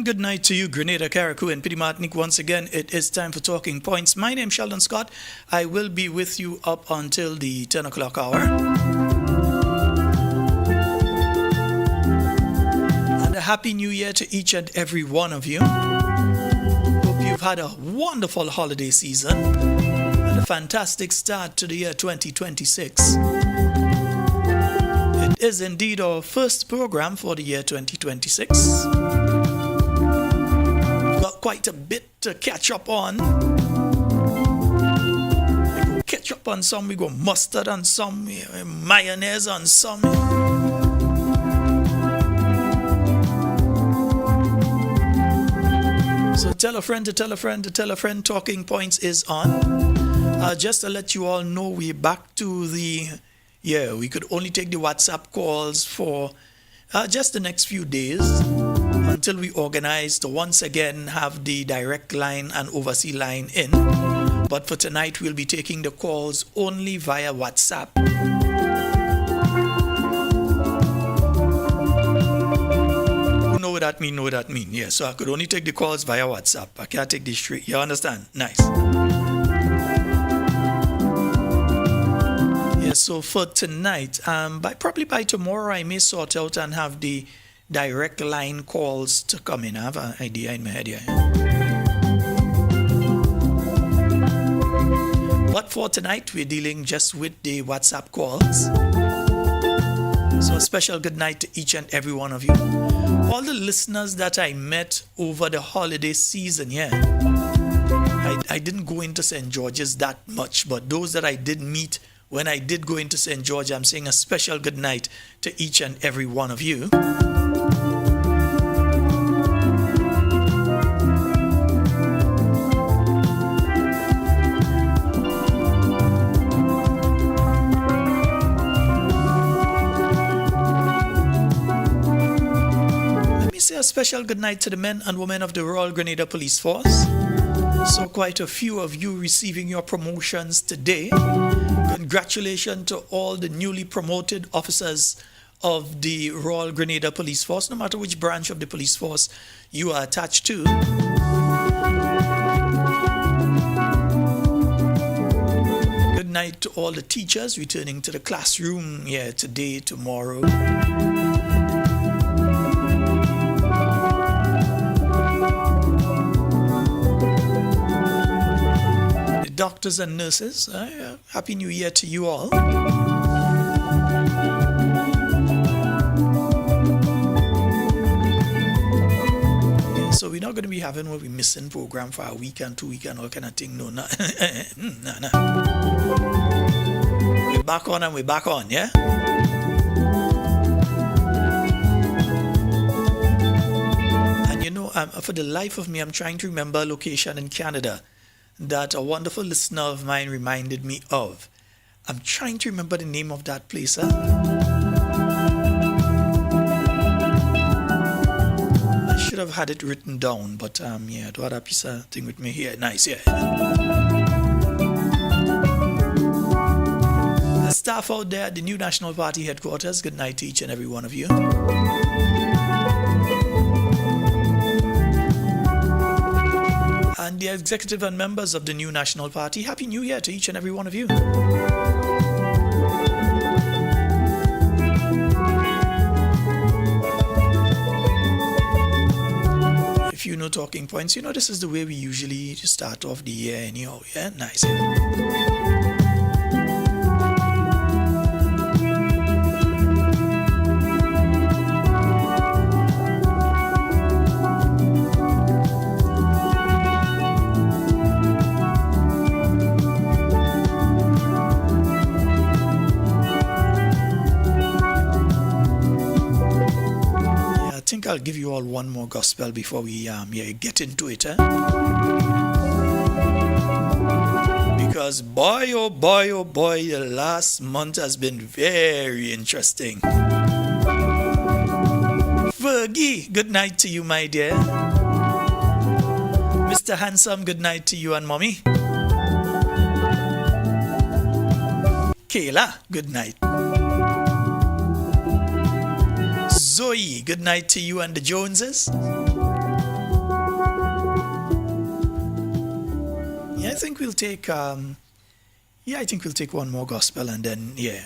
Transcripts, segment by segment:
And good night to you, Grenada, Carriacou, and Pity Martinique. Once again, it is time for Talking Points. My name is Sheldon Scott. I will be with you up until the 10 o'clock hour. And a happy new year to each and every one of you. Hope you've had a wonderful holiday season and a fantastic start to the year 2026. It is indeed our first program for the year 2026. Quite a bit to catch up on. We go ketchup on some, we go mustard on some, mayonnaise on some. So tell a friend to tell a friend to tell a friend. Talking Points is on. Just to let you all know, we're back to we could only take the WhatsApp calls for just the next few days, until we organize to once again have the direct line and overseas line in. But for tonight, we'll be taking the calls only via WhatsApp. Who know what that mean? Know what that mean? Yeah, so I could only take the calls via WhatsApp. I can't take this straight. You understand? Nice. Yeah, so for tonight, probably by tomorrow, I may sort out and have the direct line calls to come in. I have an idea in my head here. But for tonight, we're dealing just with the WhatsApp calls. So a special good night to each and every one of you. All the listeners that I met over the holiday season here. I didn't go into St. George's that much, but those that I did meet when I did go into St. George, I'm saying a special good night to each and every one of you. A special good night to the men and women of the Royal Grenada Police Force. So quite a few of you receiving your promotions today. Congratulations to all the newly promoted officers of the Royal Grenada Police Force, no matter which branch of the police force you are attached to. Good night to all the teachers returning to the classroom today, tomorrow. Doctors and nurses, Happy New Year to you all. So we're not going to be having what we missing program for a week and 2 weeks and all kind of thing. No. We're back on and we're back on, yeah? And for the life of me, I'm trying to remember a location in Canada that a wonderful listener of mine reminded me of. I'm trying to remember the name of that place. I should have had it written down, but I do have a piece of thing with me here. Nice, yeah. The staff out there at the new National Party headquarters, good night to each and every one of you. And the executive and members of the new National Party, Happy New Year to each and every one of you. If you know Talking Points, this is the way we usually start off the year anyhow. Yeah, nice. I'll give you all one more gospel before we get into it. Because boy, oh boy, the last month has been very interesting. Fergie, good night to you, my dear. Mr. Handsome, good night to you and mommy. Kayla, good night. Zoe, good night to you and the Joneses. think we'll take I think we'll take one more gospel and then yeah.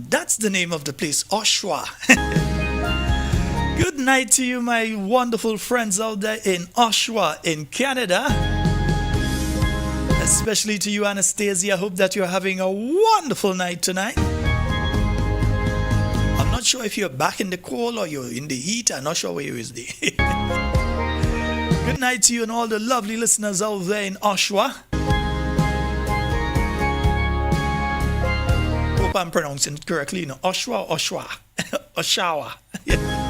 That's the name of the place, Oshawa. Good night to you, my wonderful friends out there in Oshawa, in Canada. Especially to you, Anastasia. I hope that you're having a wonderful night tonight. I'm not sure if you're back in the cold or you're in the heat. I'm not sure where you is there. Good night to you and all the lovely listeners out there in Oshawa. Hope I'm pronouncing it correctly. You know, Oshawa, Oshawa. Yeah.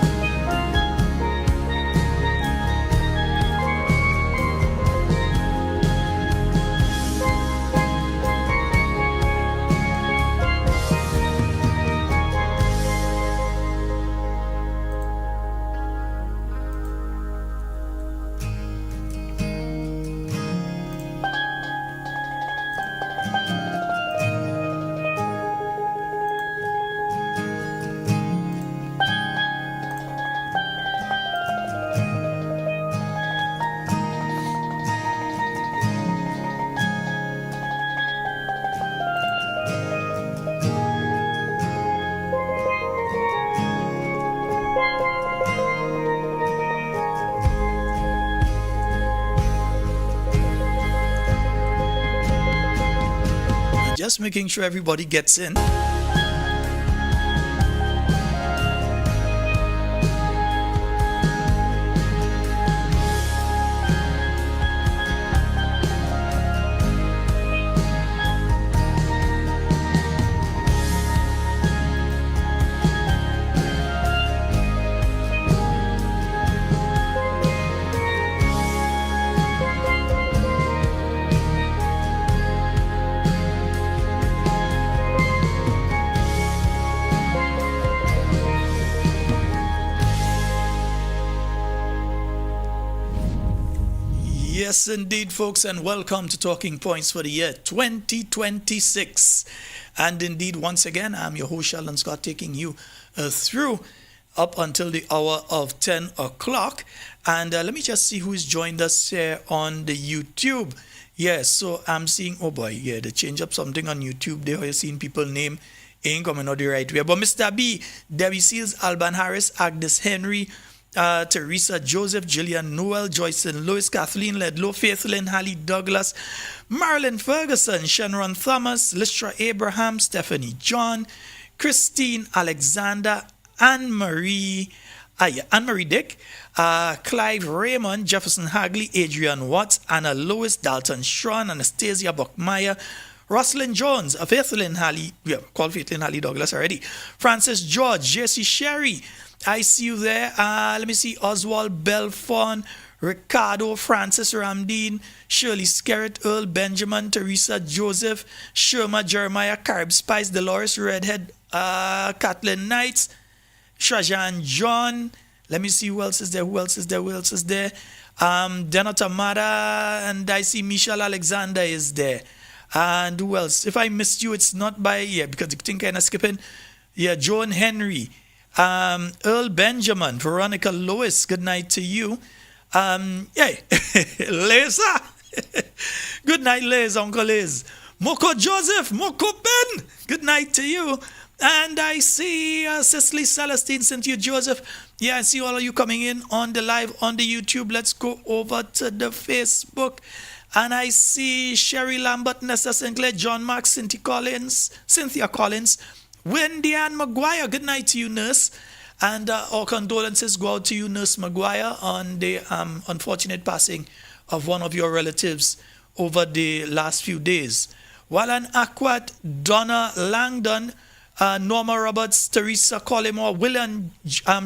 Just making sure everybody gets in. Yes, indeed, folks, and welcome to Talking Points for the year 2026. And indeed, once again, I'm your host, Sheldon Scott, taking you through up until the hour of 10 o'clock. And let me just see who's joined us here on the YouTube. Yes, so I'm seeing, oh boy, yeah, they change up something on YouTube there. You're seeing people name ain't coming out the right way. But Mr. B, Debbie Seals, Alban Harris, Agnes Henry, Teresa Joseph, Gillian Noel, Joycelyn Lewis, Kathleen Ledlow, Faith Lynn, Hallie Douglas, Marilyn Ferguson, Shenron Thomas, Listra Abraham, Stephanie John, Christine Alexander, Anne-Marie Dick, Clive Raymond, Jefferson Hagley, Adrian Watts, Anna Lewis, Dalton Schron, Anastasia Buckmeyer, Roslyn Jones, Faithlyn Halley, yeah, called Faithlyn Halley Douglas already, Francis George, Jesse Sherry, I see you there. Let me see, Oswald Belfon, Ricardo, Francis Ramdeen, Shirley Skerritt, Earl Benjamin, Teresa Joseph, Sherma Jeremiah, Carib Spice, Dolores Redhead, Kathleen Knights, Shajan John. Let me see who else is there. Denota Mada, and I see Michelle Alexander is there. And who else? If I missed you, it's not by, yeah, because you think kind of skipping. Yeah, Joan Henry, Earl Benjamin, Veronica Lewis, good night to you. Hey, Liza, good night, Liz, Uncle Liz. Moko Joseph, Moko Ben, good night to you. And I see Cicely Celestine, Cynthia Joseph. Yeah, I see all of you coming in on the live on the YouTube. Let's go over to the Facebook. And I see Sherry Lambert, Nessa Sinclair, John Mark, Cynthia Collins, Wendy Ann Maguire. Good night to you, nurse. And our condolences go out to you, Nurse Maguire, on the unfortunate passing of one of your relatives over the last few days. Wallan Akwat, Donna Langdon, Norma Roberts, Teresa Collymore, Willan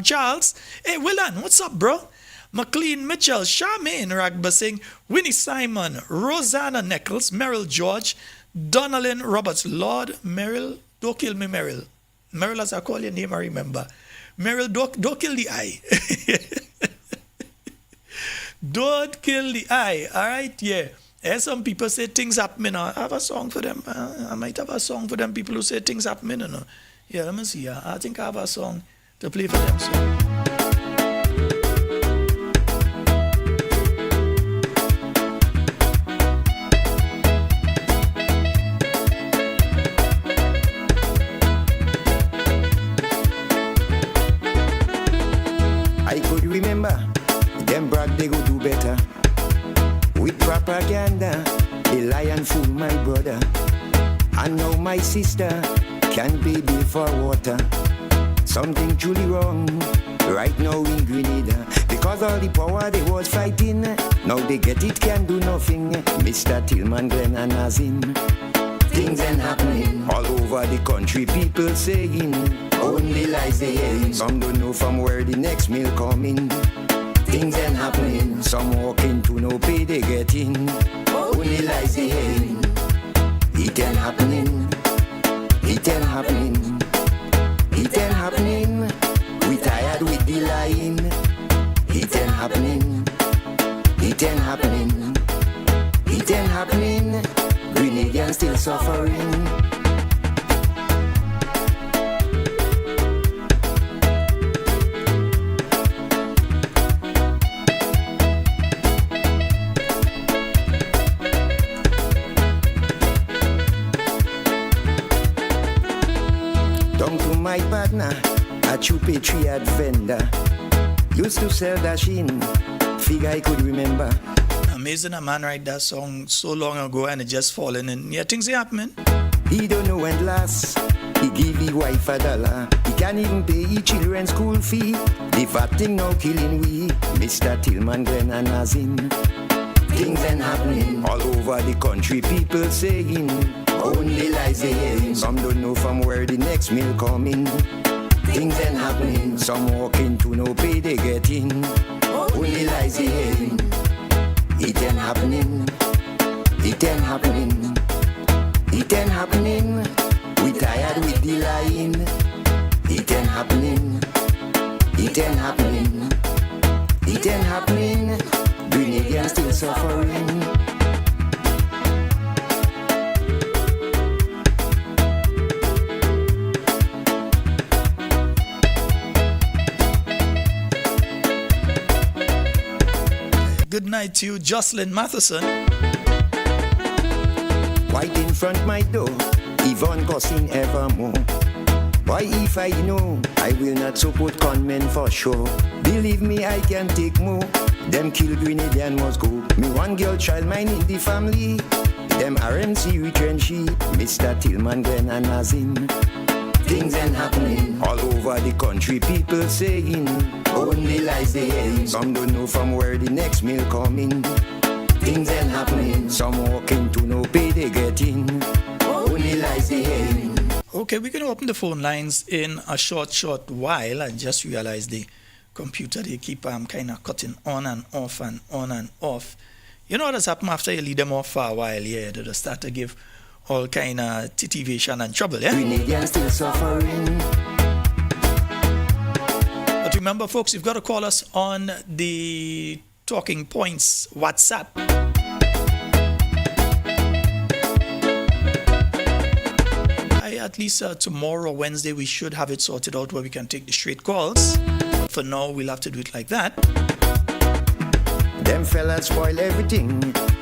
Charles. Hey, Willan, what's up, bro? McLean Mitchell, Charmaine Ragbasing, Winnie Simon, Rosanna Nichols, Merrill George, Donalyn Roberts, Lord Merrill, don't kill me, Merrill. Merrill, as I call your name, I remember. Merrill, don't kill the eye. Don't kill the eye, all right? Yeah. As some people say things happening. I have a song for them. I might have a song for them people who say things happening. Yeah, let me see. I think I have a song to play for them. So. I could remember them brag they go do better. With propaganda, the lion fool my brother. And now my sister can't pay bill for water. Something truly wrong right now in Grenada. Because all the power they was fighting, now they get it, can do nothing. Mr. Tillman, Glenn and Nazin. Things ain't happening all over the country, people saying only lies they hearing. Some don't know from where the next meal coming. Things ain't happening. Some walking to no pay they get in. Only lies they hearing. It ain't happening. It ain't happening. It ain't happening. We tired with the lying. It ain't happening. It ain't happening. It ain't happening. Grenadians still suffering. My partner, a true patriot vendor, used to sell dashin, figure I could remember. Amazing a man write that song so long ago and it just fallen in. Yeah, things are happening. He don't know when last he give his wife $1. He can't even pay his children's school fee. The fat thing now killing we, Mr. Tillman, Glenn and Nazin. Things ain't happening all over the country, people saying only lies they hearing. Some don't know from where the next meal coming. Things ain't happening. Some walking to no pay they get in. Only lies they hearing. It ain't happening. It ain't happening. It ain't happening. We tired with the lying. It ain't happening. It ain't happening. It ain't happening. Grenadians still suffering. good night to you, Jocelyn Matheson. Right in front my door, Yvonne cussing evermore. Why if I know, I will not support conmen for sure. Believe me, I can take more. Them kill Grenada must go. Me one girl child mine in the family. Them RMC retrench she. Mr. Tillman, Glenn and Nazim. Things ain't happening all over the country. People saying only lies they hear. Some don't know from where the next meal coming. Things ain't happening. Some walking to no pay they get in. Only lies they hear. Okay, we're going to open the phone lines in a short while. I just realized the computer, they keep kind of cutting on and off and on and off. You know what has happened after you leave them off for a while? Yeah, they just start to give all kind of titivation and trouble, yeah? Grenadians still suffering. But remember, folks, you've got to call us on the Talking Points WhatsApp. At least tomorrow, Wednesday, we should have it sorted out where we can take the straight calls. But for now, we'll have to do it like that. Them fellas spoil everything.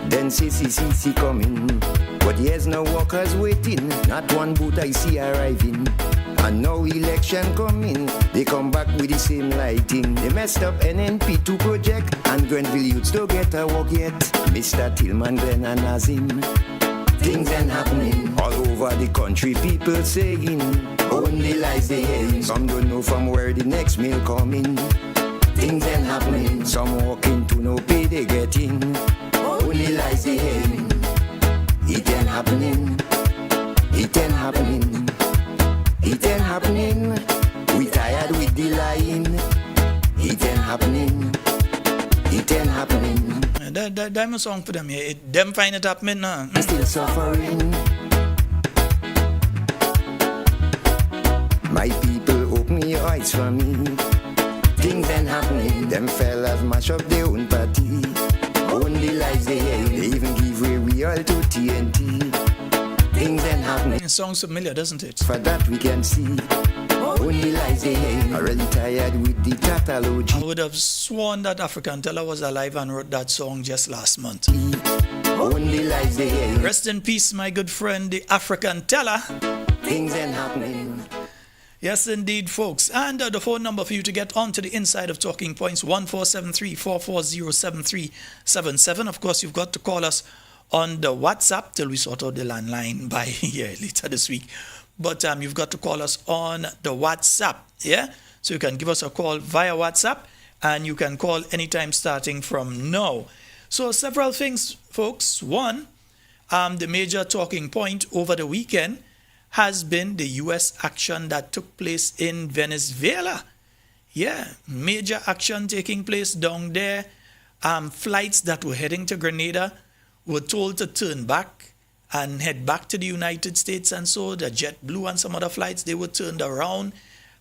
Then CCCC coming. But here's no workers waiting. Not one boat I see arriving. And no election coming. They come back with the same lighting. They messed up NNP2 project. And Grenville youths don't get a work yet. Mr. Tillman, Glenn and Nazim. Things ain't happening all over the country. People saying only lies they hear. Some don't know from where the next meal coming. Things ain't happening. Some walking to no pay they get in. Only lies they hear. It ain't happening. It ain't happening. It ain't happening. We tired with the lying. It ain't happening. It ain't happening. That's a song for them here. Them find it happening now. Still suffering. My people, open your eyes for me. Things ain't happening. Them fellas mash up their own party. Only lies they hear. They even give way we all to TNT. Things ain't happening. It sounds familiar, doesn't it? For that we can see. Only lies they hear. Already tired with the tautology. I would have sworn that African Teller was alive and wrote that song just last month. Only lies they hear. Rest in peace, my good friend, the African Teller. Things ain't happening. Yes, indeed, folks. And the phone number for you to get on to the inside of Talking Points, 1473-440-7377. Of course, you've got to call us on the WhatsApp till we sort out the landline by later this week. But you've got to call us on the WhatsApp, yeah? So you can give us a call via WhatsApp, and you can call anytime starting from now. So several things, folks. One, the major talking point over the weekend has been the U.S. action that took place in Venezuela. Yeah, major action taking place down there. Flights that were heading to Grenada were told to turn back and head back to the United States, and so the JetBlue and some other flights, they were turned around,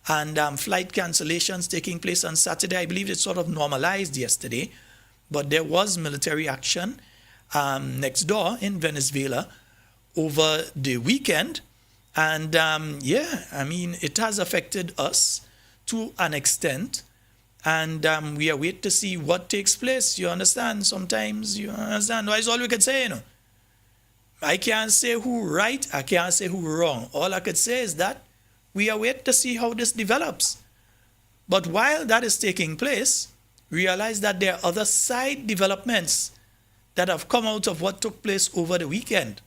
and flight cancellations taking place on Saturday. I believe it sort of normalized yesterday, but there was military action next door in Venezuela over the weekend, and it has affected us to an extent, and we are waiting to see what takes place. You understand? Sometimes, you understand? That's all we can say, I can't say who right, I can't say who wrong. All I could say is that we are waiting to see how this develops. But while that is taking place, realize that there are other side developments that have come out of what took place over the weekend.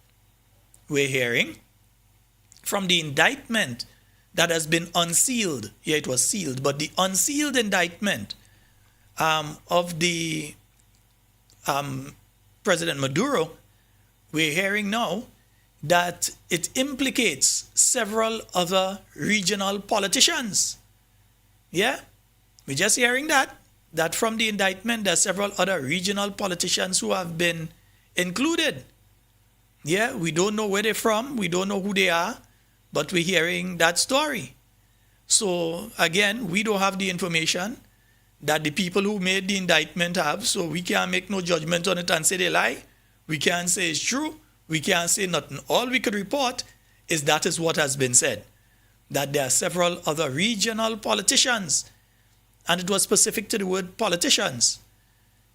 We're hearing from the indictment that has been unsealed. Yeah, it was sealed, but the unsealed indictment of the President Maduro, we're hearing now that it implicates several other regional politicians. Yeah, we're just hearing that from the indictment, there are several other regional politicians who have been included. Yeah, we don't know where they're from, we don't know who they are, but we're hearing that story. So again, we don't have the information that the people who made the indictment have, so we can't make no judgment on it and say they lie. We can't say it's true. We can't say nothing. All we could report is that is what has been said, that there are several other regional politicians, and it was specific to the word politicians.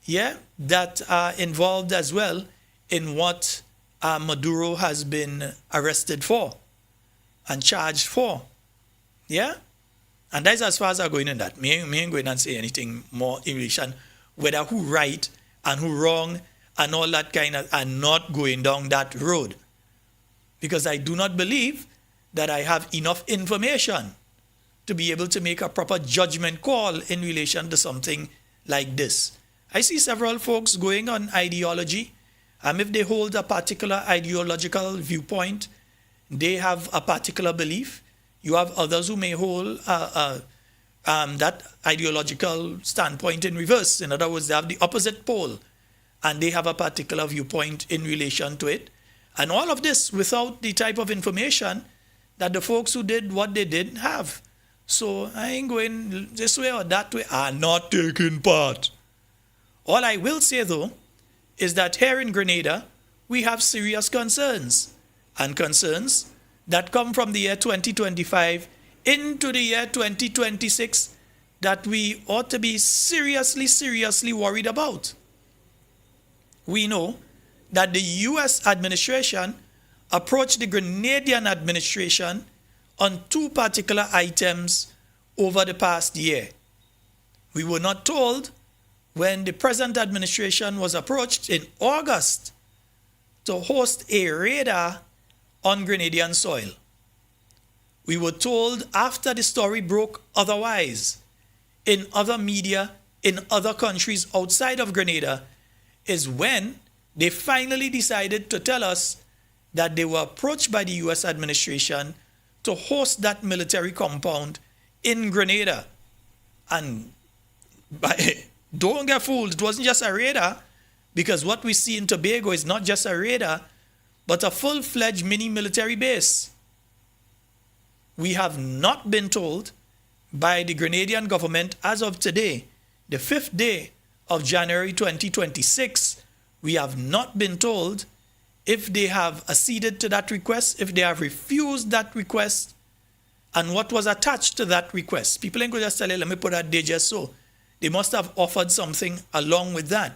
that are involved as well in what Maduro has been arrested for and charged for. Yeah? And that's as far as I'm going in that. Me ain't going and say anything more in relation whether who right and who wrong and all that kind of, and not going down that road. Because I do not believe that I have enough information to be able to make a proper judgment call in relation to something like this. I see several folks going on ideology. If they hold a particular ideological viewpoint, they have a particular belief. You have others who may hold that ideological standpoint in reverse. In other words, they have the opposite pole, and they have a particular viewpoint in relation to it. And all of this without the type of information that the folks who did what they did have. So I ain't going this way or that way. I'm not taking part. All I will say, though, is that here in Grenada, we have serious concerns, and concerns that come from the year 2025 into the year 2026 that we ought to be seriously worried about. We know that the U.S. administration approached the Grenadian administration on two particular items over the past year. We were not told when the present administration was approached in August to host a radar on Grenadian soil. We were told after the story broke otherwise in other media in other countries outside of Grenada is when they finally decided to tell us that they were approached by the U.S. administration to host that military compound in Grenada. And don't get fooled, it wasn't just a radar, because what we see in Tobago is not just a radar, but a full-fledged mini military base. We have not been told by the Grenadian government as of today, the 5th day of January 2026, we have not been told if they have acceded to that request, if they have refused that request, and what was attached to that request. People ain't going to just tell you, let me put that there just so. They must have offered something along with that.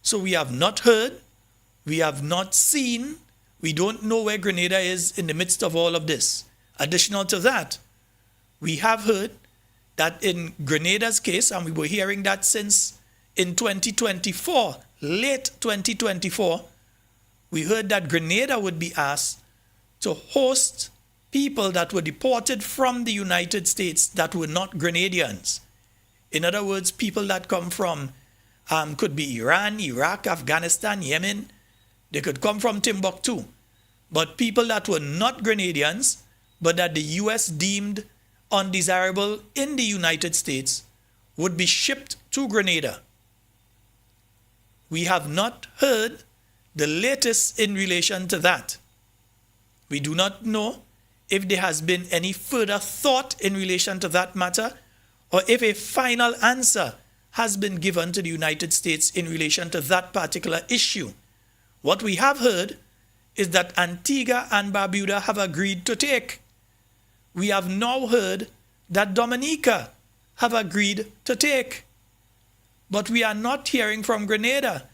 So we have not heard, we have not seen, we don't know where Grenada is in the midst of all of this. Additional to that, we have heard that in Grenada's case, and we were hearing that since in 2024, late 2024, we heard that Grenada would be asked to host people that were deported from the United States that were not Grenadians. In other words, people that come from, could be Iran, Iraq, Afghanistan, Yemen. They could come from Timbuktu. But people that were not Grenadians, but that the U.S. deemed undesirable in the United States, would be shipped to Grenada. We have not heard the latest in relation to that. We do not know if there has been any further thought in relation to that matter, or if a final answer has been given to the United States in relation to that particular issue. What we have heard is that Antigua and Barbuda have agreed to take. We have now heard that Dominica have agreed to take. But we are not hearing from Grenada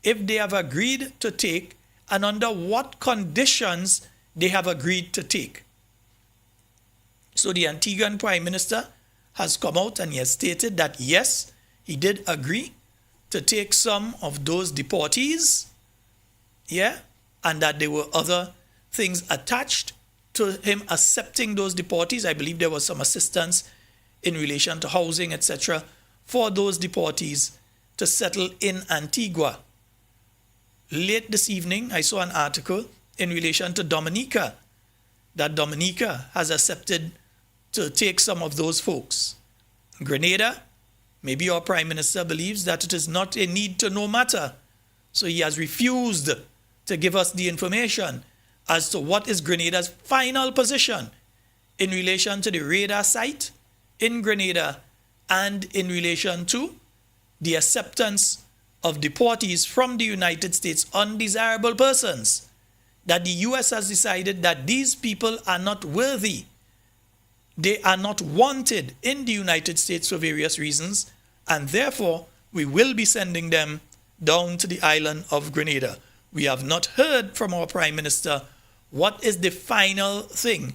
if they have agreed to take and under what conditions they have agreed to take. So the Antiguan Prime Minister has come out and he has stated that yes, he did agree to take some of those deportees, and that there were other things attached to him accepting those deportees. I believe there was some assistance in relation to housing, etc., for those deportees to settle in Antigua. Late this evening, I saw an article in relation to Dominica, that Dominica has accepted to take some of those folks. Grenada, maybe our Prime Minister believes that it is not a need to know matter, so he has refused to give us the information as to what is Grenada's final position in relation to the radar site in Grenada and in relation to the acceptance of deportees from the United States, undesirable persons, that the U.S. has decided that these people are not worthy. They are not wanted in the United States for various reasons, and therefore we will be sending them down to the island of Grenada. We have not heard from our Prime Minister what is the final thing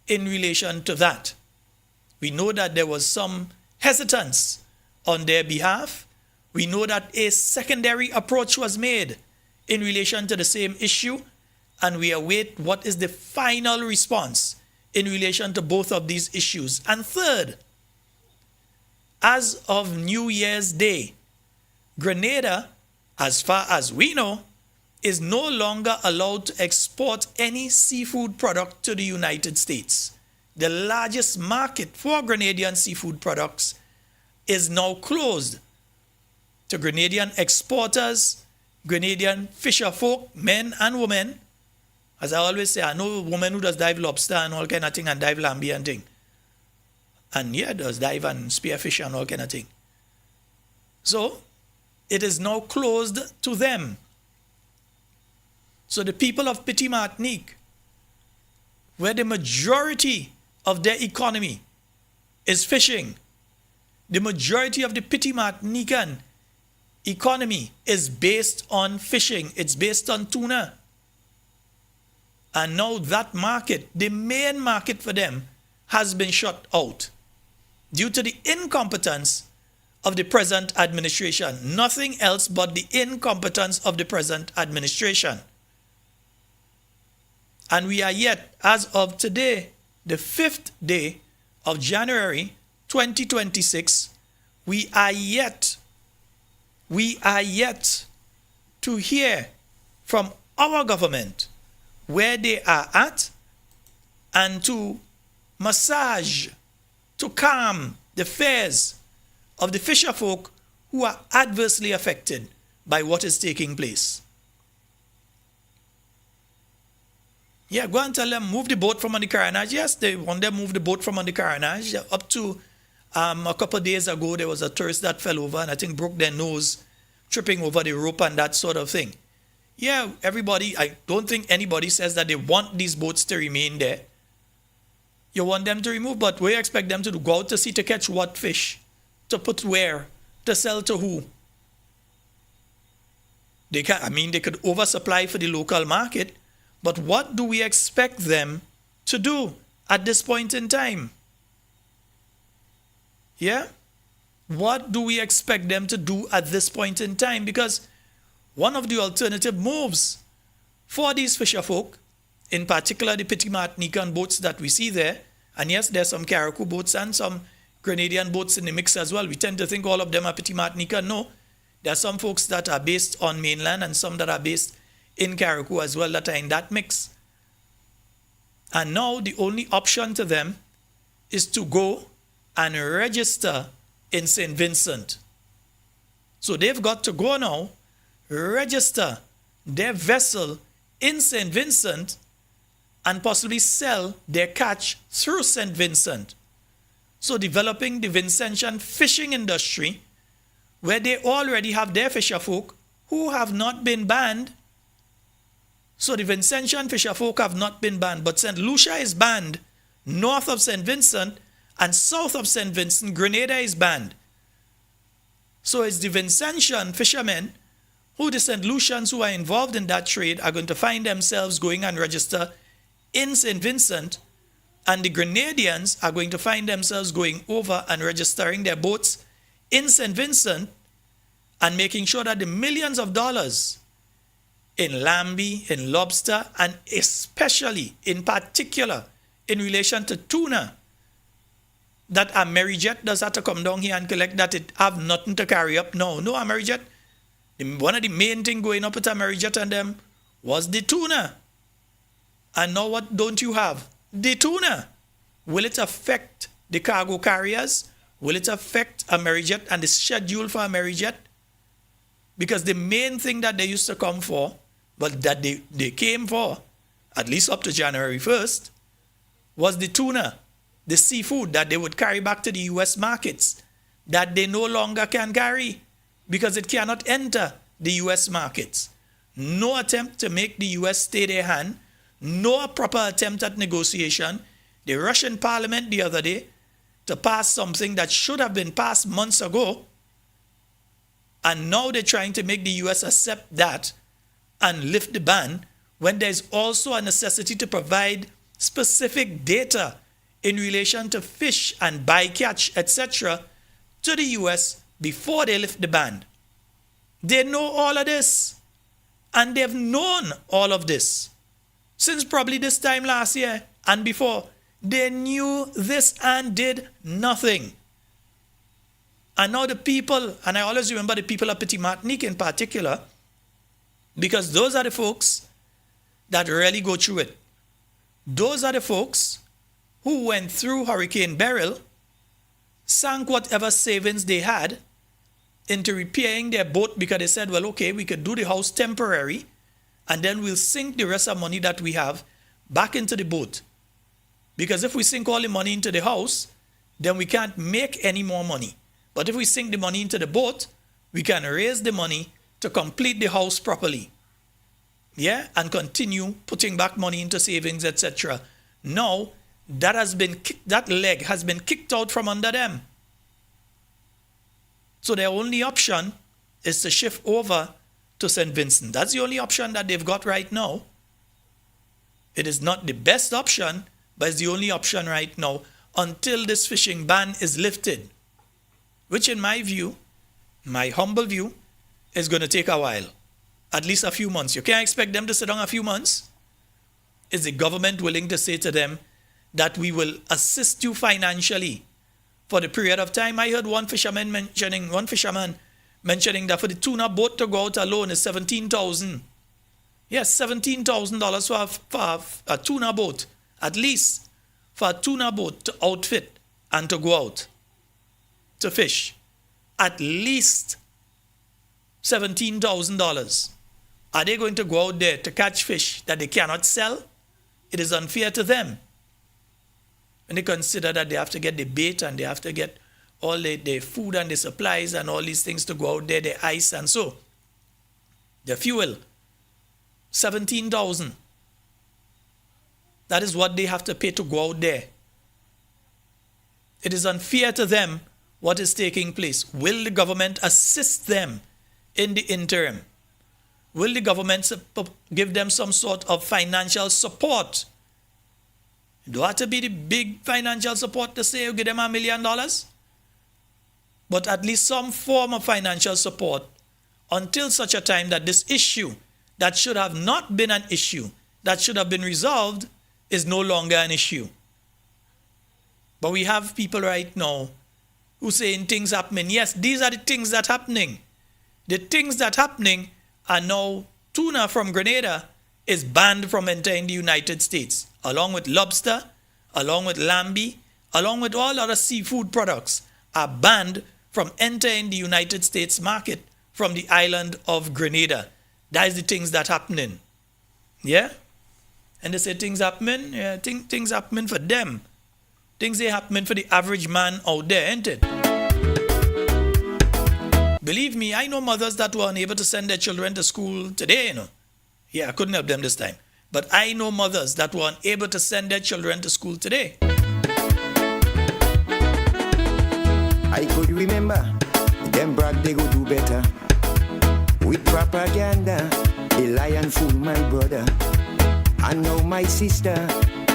in relation to that. We know that there was some hesitance on their behalf. We know that a secondary approach was made in relation to the same issue, and we await what is the final response in relation to both of these issues. And third, as of New Year's Day, Grenada, as far as we know, is no longer allowed to export any seafood product to the United States. The largest market for Grenadian seafood products is now closed to Grenadian exporters, Grenadian fisher folk, men and women. As I always say, I know a woman who does dive lobster and all kind of thing and dive lamby and thing. And yeah, does dive and spearfish and all kind of thing. So, it is now closed to them. So the people of Petit Martinique, where the majority of their economy is fishing, the majority of the Petit Martinican economy is based on fishing. It's based on tuna. And now that market, the main market for them, has been shut out due to the incompetence of the present administration. Nothing else but the incompetence of the present administration. And we are yet, as of today, the 5th day of January 2026, we are yet to hear from our government where they are at and to massage, to calm the fears of the fisher folk who are adversely affected by what is taking place. Yeah, go and tell them, move the boat from on the carriage. Yes, they want them to move the boat from on the carriage. Up to a couple of days ago, there was a tourist that fell over and I think broke their nose, tripping over the rope and that sort of thing. Yeah, everybody, I don't think anybody says that they want these boats to remain there. You want them to remove, but we expect them to do? Go out to sea to catch what fish? To put where? To sell to who? They could oversupply for the local market, but what do we expect them to do at this point in time? Yeah? What do we expect them to do at this point in time? Because one of the alternative moves for these fisher folk, in particular the Petit Martinican boats that we see there, and yes, there's some Carriacou boats and some Grenadian boats in the mix as well. We tend to think all of them are Petit Martinican. No, there are some folks that are based on mainland and some that are based in Carriacou as well that are in that mix. And now the only option to them is to go and register in St. Vincent. So they've got to go now, register their vessel in St. Vincent and possibly sell their catch through St. Vincent. So developing the Vincentian fishing industry where they already have their fisher folk who have not been banned. So the Vincentian fisher folk have not been banned, but St. Lucia is banned north of St. Vincent, and south of St. Vincent, Grenada is banned. So it's the Vincentian fishermen who the St. Lucians who are involved in that trade are going to find themselves going and register in St. Vincent, and the Grenadians are going to find themselves going over and registering their boats in St. Vincent and making sure that the millions of dollars in lamby, in lobster, and especially, in particular, in relation to tuna, that Amerijet does have to come down here and collect, that it have nothing to carry up. No, Amerijet. One of the main things going up with Amerijet and them was the tuna. And now what don't you have? The tuna. Will it affect the cargo carriers? Will it affect Amerijet and the schedule for Amerijet? Because the main thing that they used to come for, but that they came for, at least up to January 1st, was the tuna, the seafood that they would carry back to the US markets, that they no longer can carry because it cannot enter the US markets. No attempt to make the US stay their hand, no proper attempt at negotiation. The Russian parliament the other day to pass something that should have been passed months ago And now they're trying to make the US accept that and lift the ban when there's also a necessity to provide specific data in relation to fish and bycatch, etc., to the US before they lift the ban. They know all of this, and they've known all of this since probably this time last year and before. They knew this and did nothing. And now the people, and I always remember the people of Petit Martinique in particular, because those are the folks that really go through it. Those are the folks who went through Hurricane Beryl, sank whatever savings they had into repairing their boat because they said, well, okay, we could do the house temporary and then we'll sink the rest of money that we have back into the boat. Because if we sink all the money into the house, then we can't make any more money. But if we sink the money into the boat, we can raise the money to complete the house properly. Yeah, and continue putting back money into savings, etc. Now, that leg has been kicked out from under them. So their only option is to shift over to St. Vincent. That's the only option that they've got right now. It is not the best option, but it's the only option right now until this fishing ban is lifted, which in my view, my humble view, is going to take a while. At least a few months. You can't expect them to sit down a few months. Is the government willing to say to them that we will assist you financially for the period of time? I heard one fisherman mentioning that for the tuna boat to go out alone is $17,000. Yes, $17,000 for a tuna boat, at least for a tuna boat to outfit and to go out to fish. At least $17,000. Are they going to go out there to catch fish that they cannot sell? It is unfair to them. When they consider that they have to get the bait and they have to get all the food and the supplies and all these things to go out there, the ice and so. The fuel, $17,000. That is what they have to pay to go out there. It is unfair to them what is taking place. Will the government assist them in the interim? Will the government give them some sort of financial support? It don't have to be the big financial support to say you give them $1 million, but at least some form of financial support until such a time that this issue that should have not been an issue, that should have been resolved, is no longer an issue. But we have people right now who saying things happening. Yes, these are the things that are happening. The things that are happening are now tuna from Grenada is banned from entering the United States, along with lobster, along with lambi, along with all other seafood products are banned from entering the United States market from the island of Grenada. That is the things that are happening. Yeah? And they say things happening, yeah, things happening for them. Things they happening for the average man out there, ain't it? Believe me, I know mothers that were unable to send their children to school today, Yeah, I couldn't help them this time. But I know mothers that were unable to send their children to school today. I could remember them brag they go do better. With propaganda, they lie and fool my brother. And now my sister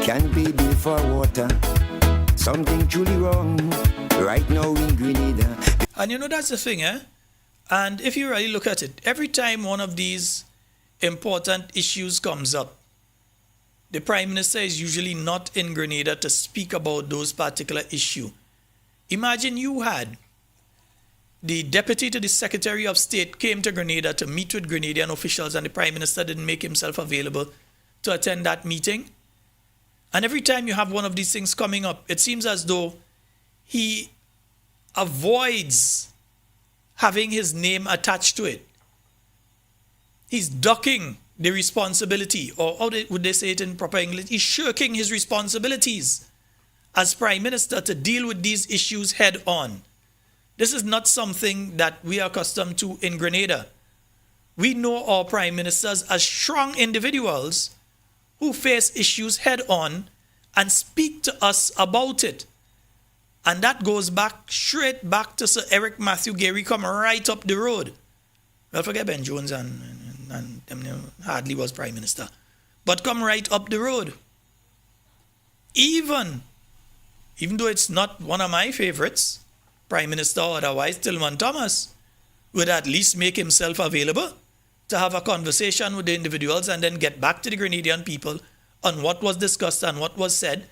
can't pay bill for water. Something truly wrong right now in Grenada. And that's the thing, eh? And if you really look at it, every time one of these important issues comes up, the Prime Minister is usually not in Grenada to speak about those particular issues. Imagine you had the Deputy to the Secretary of State came to Grenada to meet with Grenadian officials and the Prime Minister didn't make himself available to attend that meeting. And every time you have one of these things coming up, it seems as though he avoids having his name attached to it. He's ducking the responsibility, or how would they say it in proper English? He's shirking his responsibilities as Prime Minister to deal with these issues head on. This is not something that we are accustomed to in Grenada. We know our Prime Ministers as strong individuals who face issues head on and speak to us about it. And that goes back, straight back to Sir Eric Matthew Gary, come right up the road. Well, forget Ben Jones and them hardly was Prime Minister. But come right up the road. Even though it's not one of my favorites, Prime Minister or otherwise, Tillman Thomas would at least make himself available to have a conversation with the individuals and then get back to the Grenadian people on what was discussed and what was said,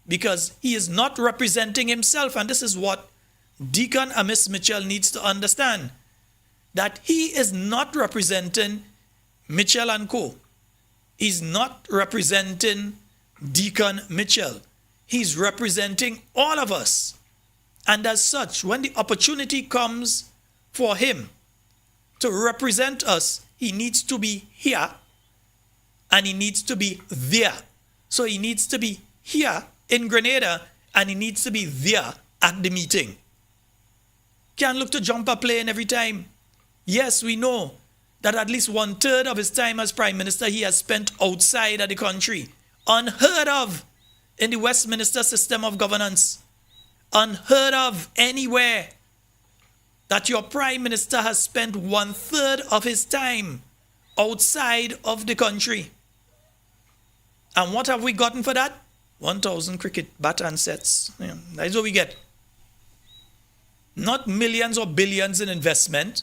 because he is not representing himself. And this is what Deacon Amis Mitchell needs to understand, that he is not representing Mitchell and Co. He's not representing Deacon Mitchell. He's representing all of us. And as such, when the opportunity comes for him to represent us, he needs to be here and he needs to be there. So he needs to be here in Grenada and he needs to be there at the meeting. Can't look to jump a plane every time. Yes, we know that at least 1/3 of his time as Prime Minister he has spent outside of the country. Unheard of in the Westminster system of governance. Unheard of anywhere that your Prime Minister has spent 1/3 of his time outside of the country. And what have we gotten for that? 1,000 cricket bat and sets. Yeah, that's what we get. Not millions or billions in investment.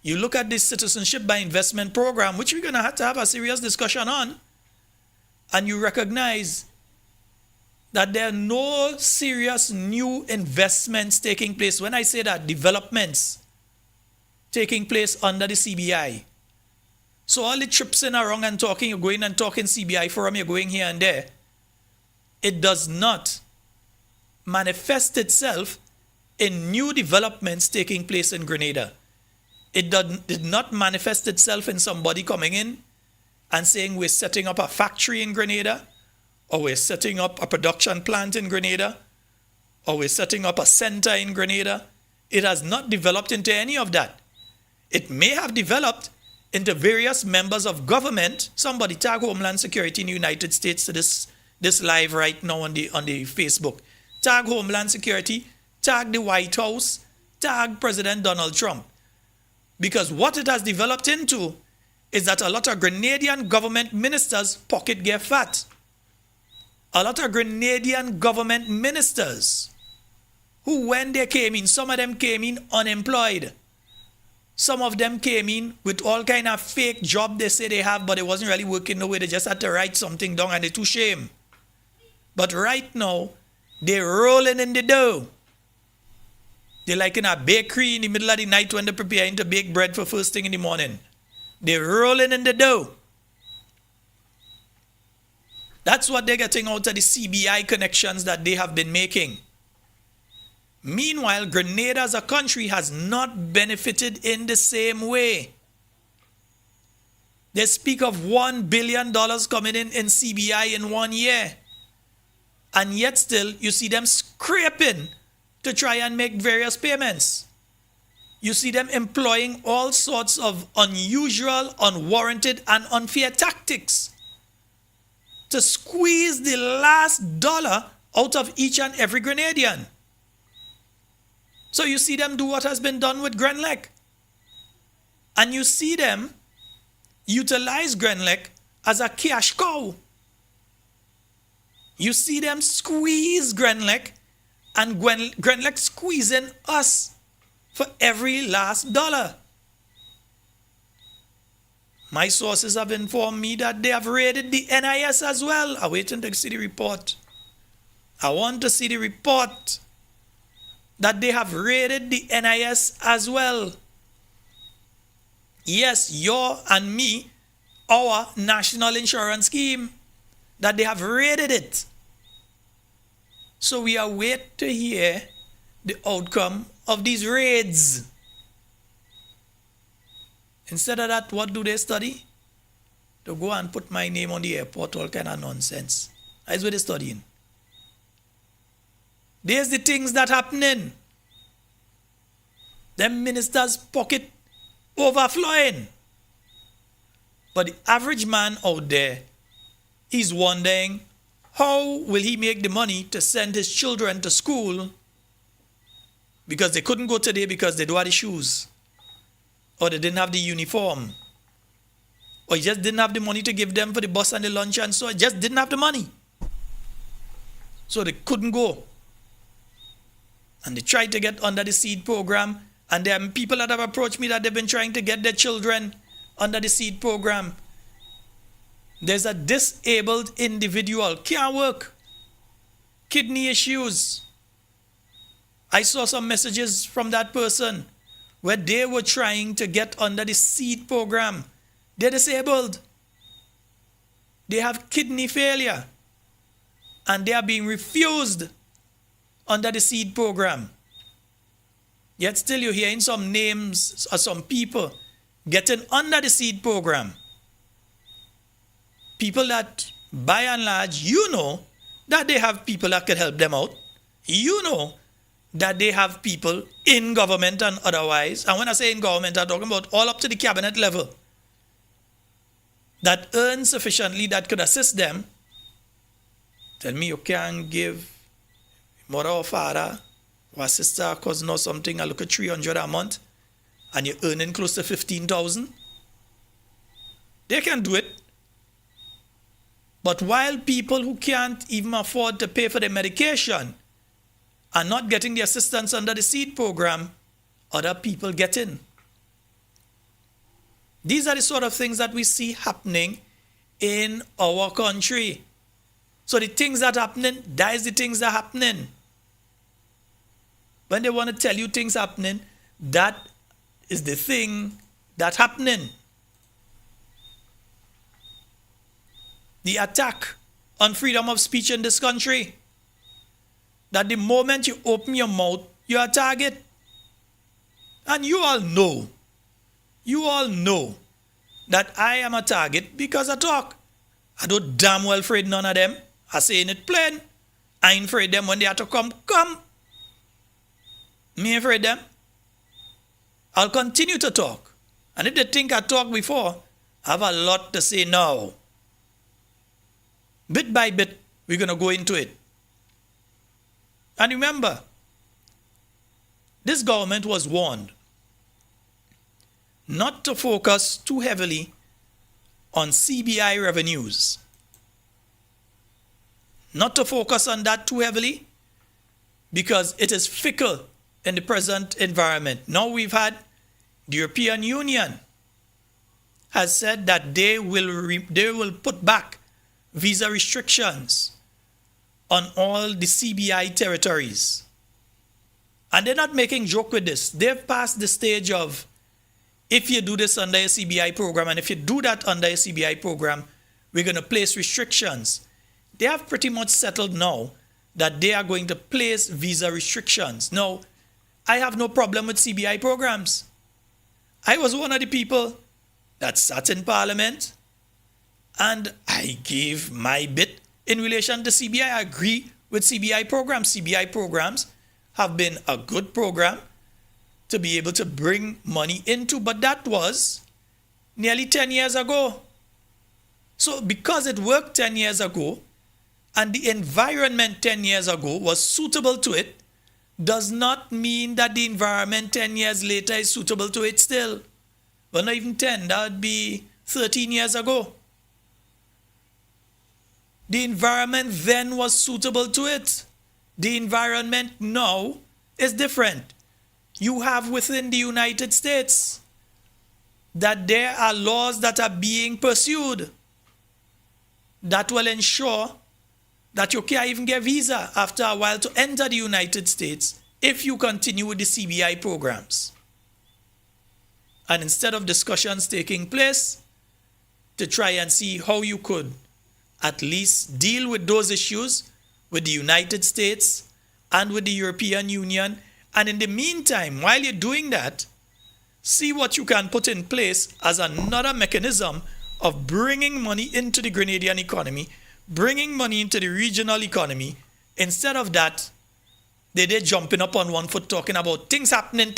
You look at this citizenship by investment program, which we're going to have a serious discussion on, and you recognize that there are no serious new investments taking place. When I say that, developments taking place under the CBI. So all the trips in around and talking, you're going and talking CBI forum, you're going here and there. It does not manifest itself in new developments taking place in Grenada. It did not manifest itself in somebody coming in and saying we're setting up a factory in Grenada, or we're setting up a production plant in Grenada, or we're setting up a center in Grenada. It has not developed into any of that. It may have developed into various members of government. Somebody tag Homeland Security in the United States to this live right now on the Facebook. Tag Homeland Security, tag the White House, tag President Donald Trump. Because what it has developed into is that a lot of Grenadian government ministers pocket get fat. A lot of Grenadian government ministers who, when they came in, some of them came in unemployed. Some of them came in with all kind of fake job they say they have, but it wasn't really working the way. They just had to write something down and they're too shame. But right now, they're rolling in the dough. They're like in a bakery in the middle of the night when they're preparing to bake bread for first thing in the morning. They're rolling in the dough. That's what they're getting out of the CBI connections that they have been making. Meanwhile, Grenada as a country has not benefited in the same way. They speak of $1 billion coming in CBI in 1 year. And yet still, you see them scraping to try and make various payments. You see them employing all sorts of unusual, unwarranted, and unfair tactics to squeeze the last dollar out of each and every Grenadian. So you see them do what has been done with Grenlec. And you see them utilize Grenlec as a cash cow. You see them squeeze Grenlec, and Grenlec squeezing us for every last dollar. My sources have informed me that they have raided the NIS as well. I'm waiting to see the report. I want to see the report that they have raided the NIS as well. Yes, your and me, our national insurance scheme, that they have raided it. So we await to hear the outcome of these raids. Instead of that, what do they study? To go and put my name on the airport, all kind of nonsense. That's what they're studying. There's the things that happening. Them ministers' pocket overflowing. But the average man out there, he's wondering how will he make the money to send his children to school because they couldn't go today because they don't have the shoes, or they didn't have the uniform, or he just didn't have the money to give them for the bus and the lunch, and so he just didn't have the money. So they couldn't go. And they tried to get under the seed program, and there are people that have approached me that they've been trying to get their children under the seed program. There's a disabled individual, can't work, kidney issues. I saw some messages from that person where they were trying to get under the seed program. They're disabled. They have kidney failure, and they are being refused under the seed program. Yet still you're hearing some names or some people getting under the seed program. People that, by and large, you know that they have people that could help them out. You know that they have people in government and otherwise. And when I say in government, I'm talking about all up to the cabinet level that earn sufficiently that could assist them. Tell me you can't give mother or father or sister or cousin or something, I look at 300 a month, and you're earning close to 15,000. They can do it. But while people who can't even afford to pay for their medication are not getting the assistance under the seed program, other people get in. These are the sort of things that we see happening in our country. So the things that are happening, that is the things that are happening. When they want to tell you things happening, that is the thing that's happening. The attack on freedom of speech in this country, that the moment you open your mouth, you're a target. And you all know that I am a target because I talk. I don't damn well afraid none of them. I saying it plain. I ain't afraid them when they have to come. Me ain't afraid them. I'll continue to talk. And if they think I talked before, I have a lot to say now. Bit by bit, we're going to go into it. And remember, this government was warned not to focus too heavily on CBI revenues. Not to focus on that too heavily because it is fickle in the present environment. Now we've had the European Union has said that they will put back visa restrictions on all the CBI territories. And they're not making joke with this. They've passed the stage of, if you do this under a CBI program, and if you do that under a CBI program, we're going to place restrictions. They have pretty much settled now that they are going to place visa restrictions. Now, I have no problem with CBI programs. I was one of the people that sat in Parliament and I gave my bit in relation to CBI. I agree with CBI programs. CBI programs have been a good program to be able to bring money into, but that was nearly 10 years ago. So because it worked 10 years ago and the environment 10 years ago was suitable to it, does not mean that the environment 10 years later is suitable to it still. Well, not even 10, that would be 13 years ago. The environment then was suitable to it. The environment now is different. You have within the United States that there are laws that are being pursued that will ensure that you can't even get a visa after a while to enter the United States if you continue with the CBI programs. And instead of discussions taking place to try and see how you could at least deal with those issues with the United States and with the European Union, and in the meantime, while you're doing that, see what you can put in place as another mechanism of bringing money into the Grenadian economy, bringing money into the regional economy. Instead of that, they're jumping up on one foot talking about things happening.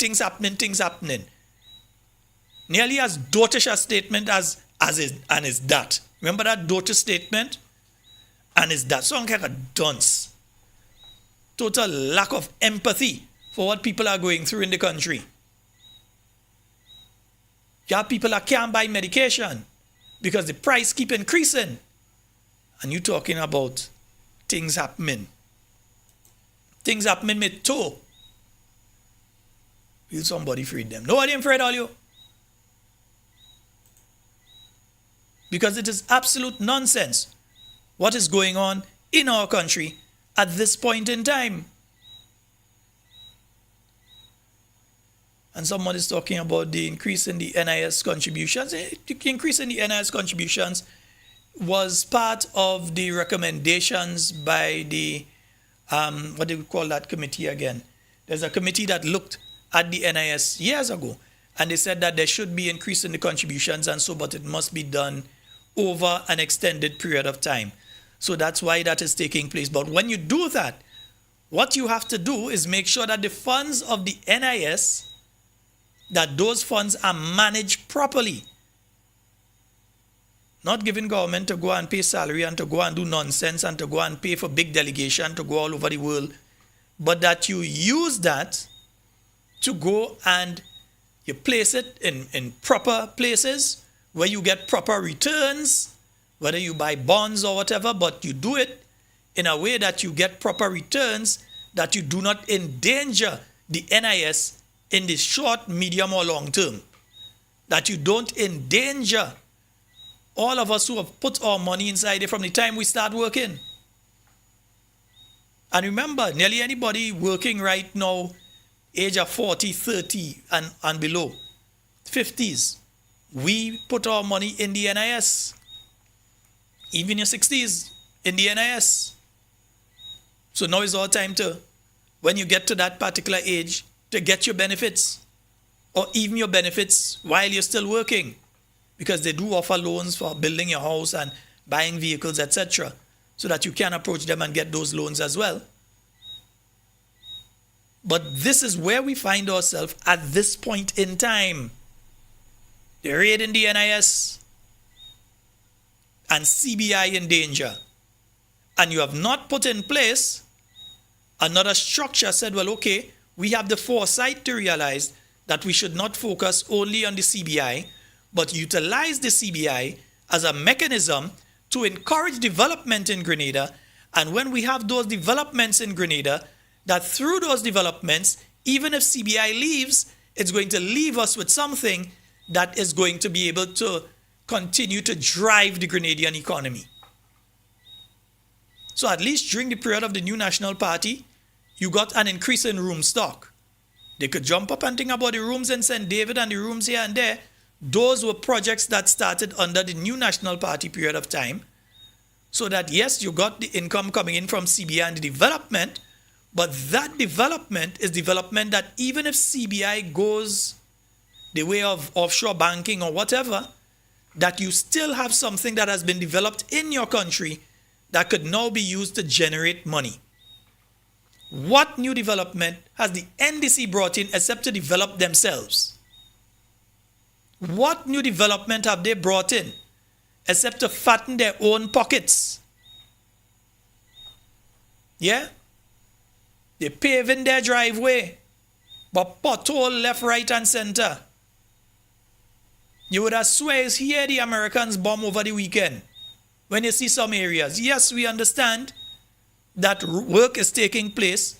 Nearly as dotish a statement as is that. Remember that dotish statement? And it's that song like a dunce. Total lack of empathy for what people are going through in the country. You have people that can't buy medication because the price keep increasing. And you talking about things happening. Things happening with too. Will somebody freed them? Nobody afraid all you. Because it is absolute nonsense what is going on in our country at this point in time. And someone is talking about the increase in the NIS contributions. The increase in the NIS contributions was part of the recommendations by the, what do we call that committee again? There's a committee that looked at the NIS years ago, and they said that there should be increase in the contributions and so, but it must be done over an extended period of time. So that's why that is taking place. But when you do that, what you have to do is make sure that the funds of the NIS, that those funds are managed properly. Not giving government to go and pay salary and to go and do nonsense and to go and pay for big delegation to go all over the world, but that you use that to go and you place it in proper places where you get proper returns, whether you buy bonds or whatever, but you do it in a way that you get proper returns, that you do not endanger the NIS in the short, medium, or long term. That you don't endanger all of us who have put our money inside it from the time we start working. And remember, nearly anybody working right now, age of 40, 30 and below, 50s, we put our money in the NIS. Even your 60s, in the NIS. So now is our time to, when you get to that particular age, to get your benefits, or even your benefits while you're still working, because they do offer loans for building your house and buying vehicles, etc., so that you can approach them and get those loans as well. But this is where we find ourselves at this point in time. The raid in the NIS and CBI in danger. And you have not put in place another structure. Said, well, okay, we have the foresight to realize that we should not focus only on the CBI, but utilize the CBI as a mechanism to encourage development in Grenada. And when we have those developments in Grenada, that through those developments, even if CBI leaves, it's going to leave us with something that is going to be able to continue to drive the Grenadian economy. So at least during the period of the new National Party, you got an increase in room stock. They could jump up and think about the rooms in St. David and the rooms here and there. Those were projects that started under the new National Party period of time. So that yes, you got the income coming in from CBI and the development, but that development is development that even if CBI goes the way of offshore banking or whatever, that you still have something that has been developed in your country that could now be used to generate money. What new development has the NDC brought in except to develop themselves? What new development have they brought in except to fatten their own pockets? Yeah? They paving their driveway, but pothole left, right, and center. You would have swear it's here the Americans bomb over the weekend. When you see some areas, yes, we understand that work is taking place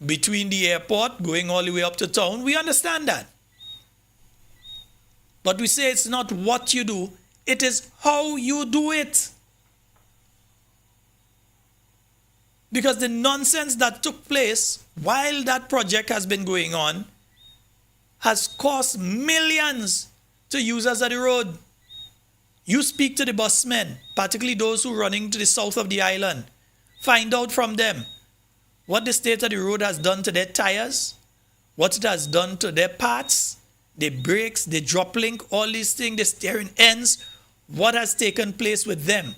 between the airport going all the way up to town. We understand that. But we say it's not what you do, it is how you do it. Because the nonsense that took place while that project has been going on has cost millions to users of the road. You speak to the busmen, particularly those who are running to the south of the island. Find out from them what the state of the road has done to their tires, what it has done to their parts, the brakes, the drop link, all these things, the steering ends, what has taken place with them.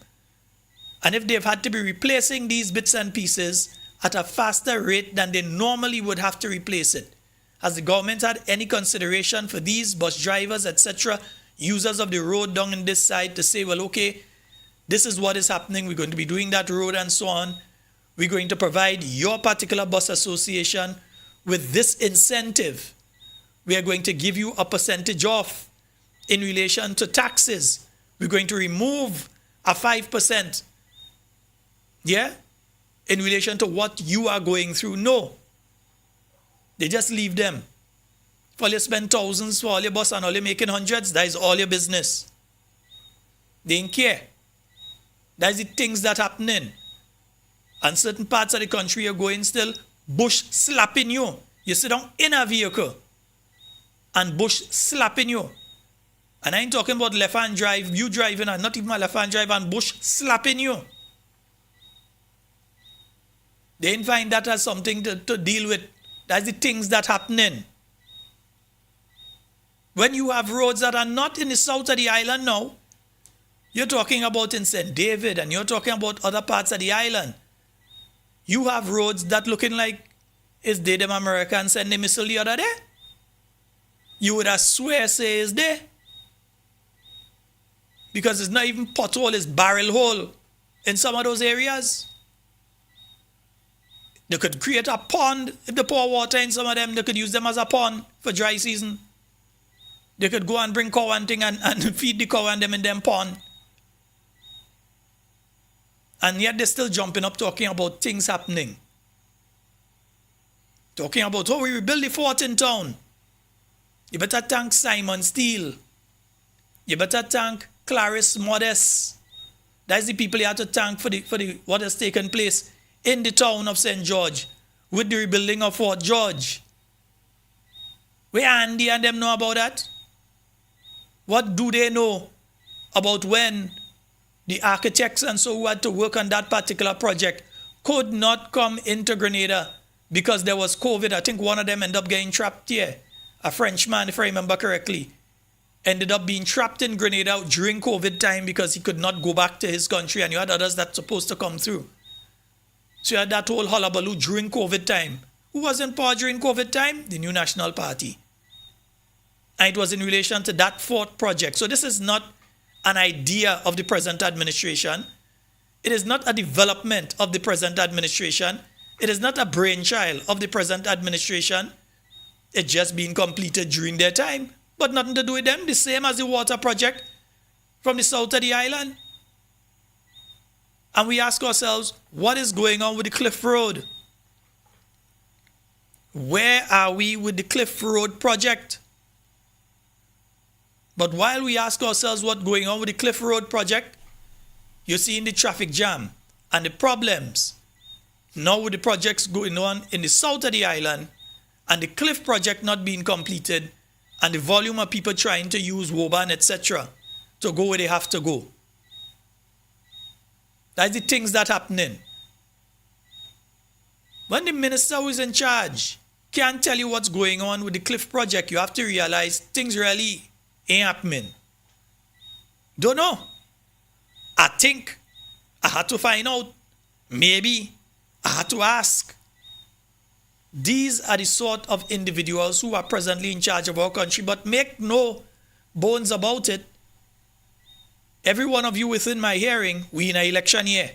And if they've had to be replacing these bits and pieces at a faster rate than they normally would have to replace it, has the government had any consideration for these bus drivers, etc., users of the road down in this side to say, well, okay, this is what is happening. We're going to be doing that road and so on. We're going to provide your particular bus association with this incentive. We are going to give you a percentage off in relation to taxes. We're going to remove a 5%. Yeah? In relation to what you are going through. No. They just leave them. If all you spend thousands for all your bus and all you're making hundreds, that is all your business. They don't care. That is the things that happening. And certain parts of the country you're going still, bush slapping you. You sit down in a vehicle and bush slapping you. And I ain't talking about left-hand drive, you driving and not even a left-hand drive and bush slapping you. They didn't find that as something to deal with. That's the things that happening. When you have roads that are not in the south of the island now, you're talking about in St. David and you're talking about other parts of the island. You have roads that looking like it's they them Americans send the missile the other day. You would have swear say it's there. Because it's not even pothole, it's barrel hole in some of those areas. They could create a pond. If they pour water in some of them, they could use them as a pond for dry season. They could go and bring cow and thing and feed the cow and them in them pond. And yet they're still jumping up talking about things happening. Talking about, oh, we rebuild the fort in town. You better thank Simon Steele. You better thank Clarice Modest. That's the people you have to thank for the what has taken place in the town of St. George with the rebuilding of Fort George. Where Andy and them know about that? What do they know about when the architects and so who had to work on that particular project could not come into Grenada because there was COVID? I think one of them ended up getting trapped here. A Frenchman, if I remember correctly, ended up being trapped in Grenada during COVID time because he could not go back to his country, and you had others that supposed to come through. So you had that whole hullabaloo during COVID time. Who was in power during COVID time? The New National Party. And it was in relation to that fort project. So this is not an idea of the present administration. It is not a development of the present administration. It is not a brainchild of the present administration. It's just being completed during their time. But nothing to do with them. The same as the water project from the south of the island. And we ask ourselves, what is going on with the Cliff Road? Where are we with the Cliff Road project? But while we ask ourselves what's going on with the Cliff Road project, you're seeing the traffic jam and the problems now with the projects going on in the south of the island and the Cliff project not being completed and the volume of people trying to use Woburn, etc. to go where they have to go. That's the things that are happening. When the minister who is in charge can't tell you what's going on with the Cliff project, you have to realize things really ain't happening. Don't know. I think I had to find out. Maybe I had to ask. These are the sort of individuals who are presently in charge of our country, but make no bones about it. Every one of you within my hearing, we in an election year.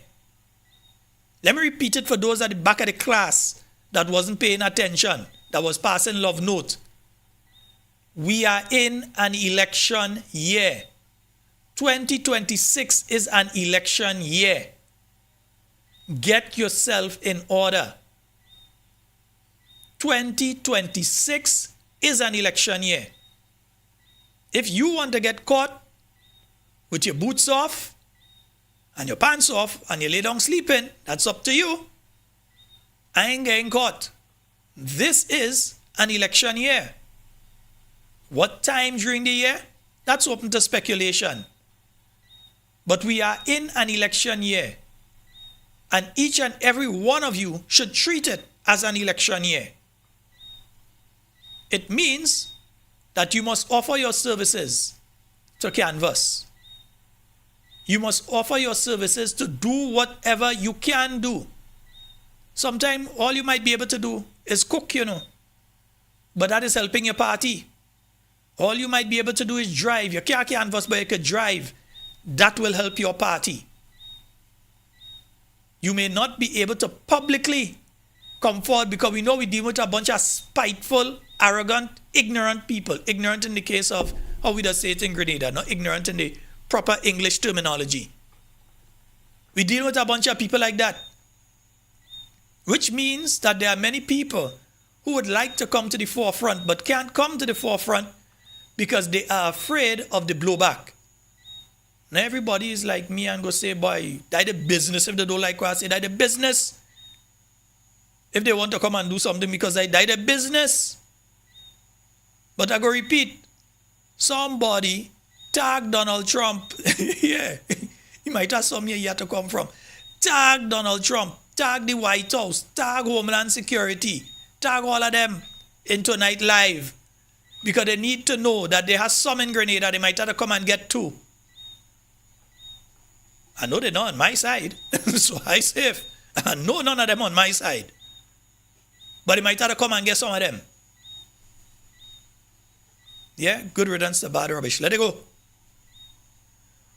Let me repeat it for those at the back of the class that wasn't paying attention, that was passing love note. We are in an election year. 2026 is an election year. Get yourself in order. 2026 is an election year. If you want to get caught with your boots off and your pants off and you lay down sleeping, that's up to you. I ain't getting caught. This is an election year. What time during the year? That's open to speculation. But we are in an election year. And each and every one of you should treat it as an election year. It means that you must offer your services to canvass. You must offer your services to do whatever you can do. Sometimes all you might be able to do is cook, but that is helping your party. All you might be able to do is drive. You can't canvass, but you could drive. That will help your party. you may not be able to publicly come forward because we know we deal with a bunch of spiteful, arrogant, ignorant people. Ignorant in the case of how we just say it in Grenada, not ignorant in the proper English terminology. We deal with a bunch of people like that, which means that there are many people who would like to come to the forefront but can't come to the forefront because they are afraid of the blowback. Now everybody is like me and go say, boy, die the business if they don't like what I say, die the business. If they want to come and do something because I die the business. But I go repeat, somebody tag Donald Trump. Yeah, he might have somewhere here to come from. Tag Donald Trump, tag the White House, tag Homeland Security, tag all of them in Tonight Live. Because they need to know that they have some in Grenada, they might have to come and get two. I know they're not on my side, so I safe. I know none of them on my side. But they might have to come and get some of them. Yeah, good riddance to bad rubbish. Let it go.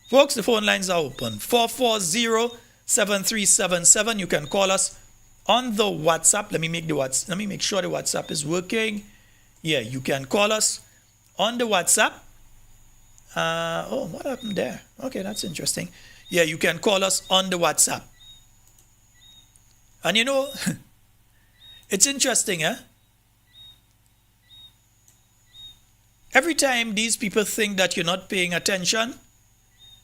Folks, the phone lines are open. 440-7377. You can call us on the WhatsApp. Let me make sure the WhatsApp is working. Yeah, you can call us on the WhatsApp. What happened there? Okay, that's interesting. Yeah, you can call us on the WhatsApp. And you know, it's interesting, eh? Every time these people think that you're not paying attention,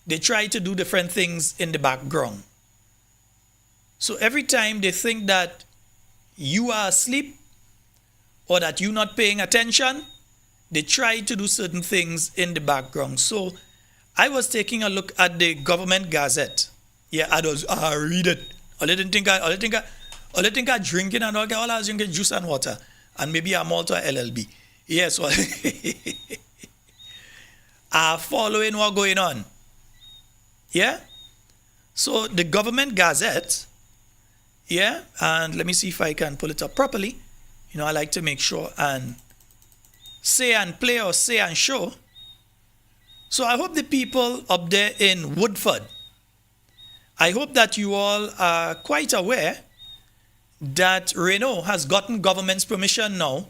they try to do different things in the background. So every time they think that you are asleep or that you're not paying attention, they try to do certain things in the background. So I was taking a look at the government gazette. Yeah, I read it. All I think I drinking and all I was drinking juice and water. And maybe a malt or LLB. Yes, well, are following what's going on. Yeah? So the government gazette, yeah, and let me see if I can pull it up properly. You know, I like to make sure and say and play or say and show. So I hope the people up there in Woodford, I hope that you all are quite aware that Renault has gotten government's permission now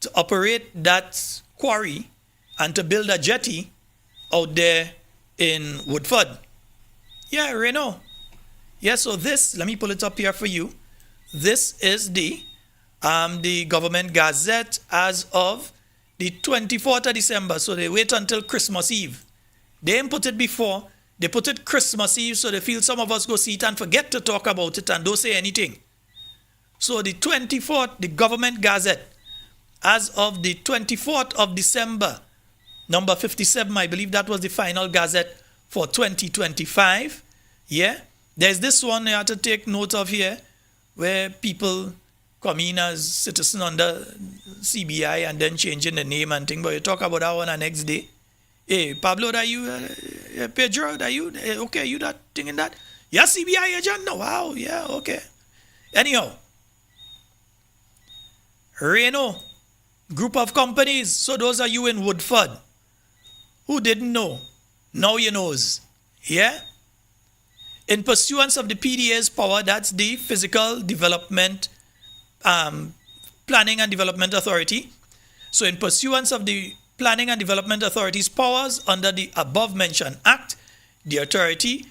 to operate that quarry and to build a jetty out there in Woodford. Yeah, Renault. Yeah, so this, let me pull it up here for you. This is the government gazette as of the 24th of December. So they wait until Christmas Eve. They didn't put it before. They put it Christmas Eve, so they feel some of us go see it and forget to talk about it and don't say anything. So the 24th, the government gazette, as of the 24th of December, number 57, I believe that was the final gazette for 2025. Yeah, there's this one you have to take note of here, where people come in as citizen under CBI and then changing the name and thing. But you talk about that one the next day. Hey, Pablo, that you? Pedro, that you? Okay, you that thing in that? Yeah, CBI agent? No, wow, yeah, okay. Anyhow, Renault group of companies. So those are you in Woodford who didn't know. Now you knows. Yeah? In pursuance of the PDA's power, that's the Physical Development Planning and Development Authority. So in pursuance of the Planning and Development Authority's powers under the above mentioned act, the authority,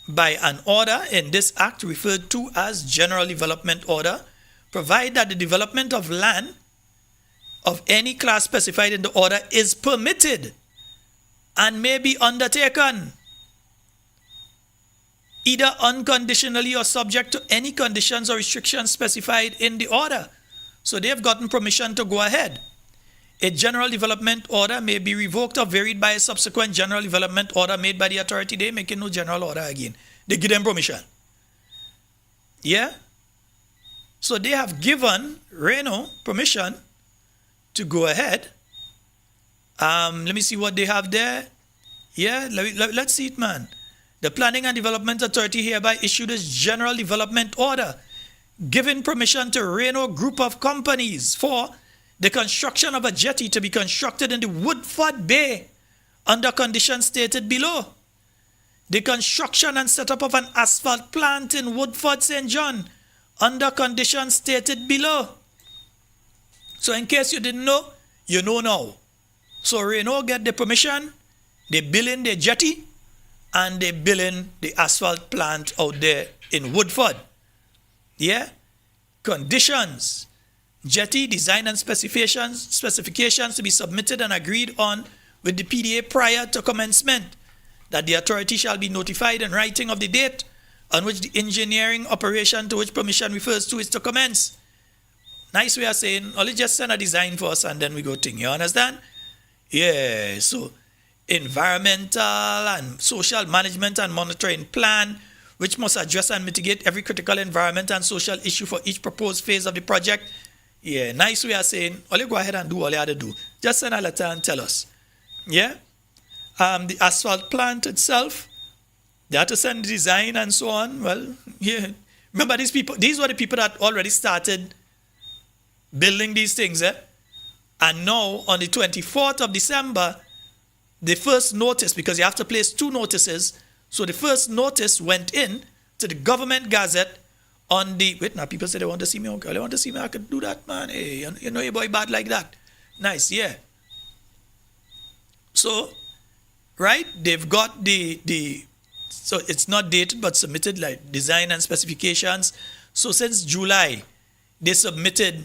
by an order in this act referred to as General Development Order, provide that the development of land of any class specified in the order is permitted and may be undertaken either unconditionally or subject to any conditions or restrictions specified in the order. So they have gotten permission to go ahead. A general development order may be revoked or varied by a subsequent general development order made by the authority. They making no general order again. They give them permission. Yeah? So they have given Renault permission to go ahead. Let me see what they have there. Yeah, let's see it, man. The Planning and Development Authority hereby issued this General Development Order, giving permission to Renault Group of Companies for the construction of a jetty to be constructed in the Woodford Bay under conditions stated below. the construction and setup of an asphalt plant in Woodford, St. John, under conditions stated below. So in case you didn't know, you know now. So Reno get the permission, they building the jetty, and they building the asphalt plant out there in Woodford. Yeah? Conditions. Jetty design and specifications to be submitted and agreed on with the PDA prior to commencement, that the authority shall be notified in writing of the date on which the engineering operation to which permission refers to is to commence. Nice way of saying, only just send a design for us and then we go thing. You understand? Yeah, so environmental and social management and monitoring plan, which must address and mitigate every critical environment and social issue for each proposed phase of the project. Yeah, nice way of saying, only go ahead and do all you have to do. Just send a letter and tell us. Yeah? The asphalt plant itself, they had to send the design and so on. Well, yeah. Remember these people, these were the people that already started building these things, eh? And now, on the 24th of December, the first notice, because you have to place 2 notices, so the first notice went in to the government gazette on the... Wait, now people say they want to see me. Okay, they want to see me. I can do that, man. Hey, you know your boy bad like that. Nice, yeah. So, right, they've got the so it's not dated but submitted, like design and specifications. So since July, they submitted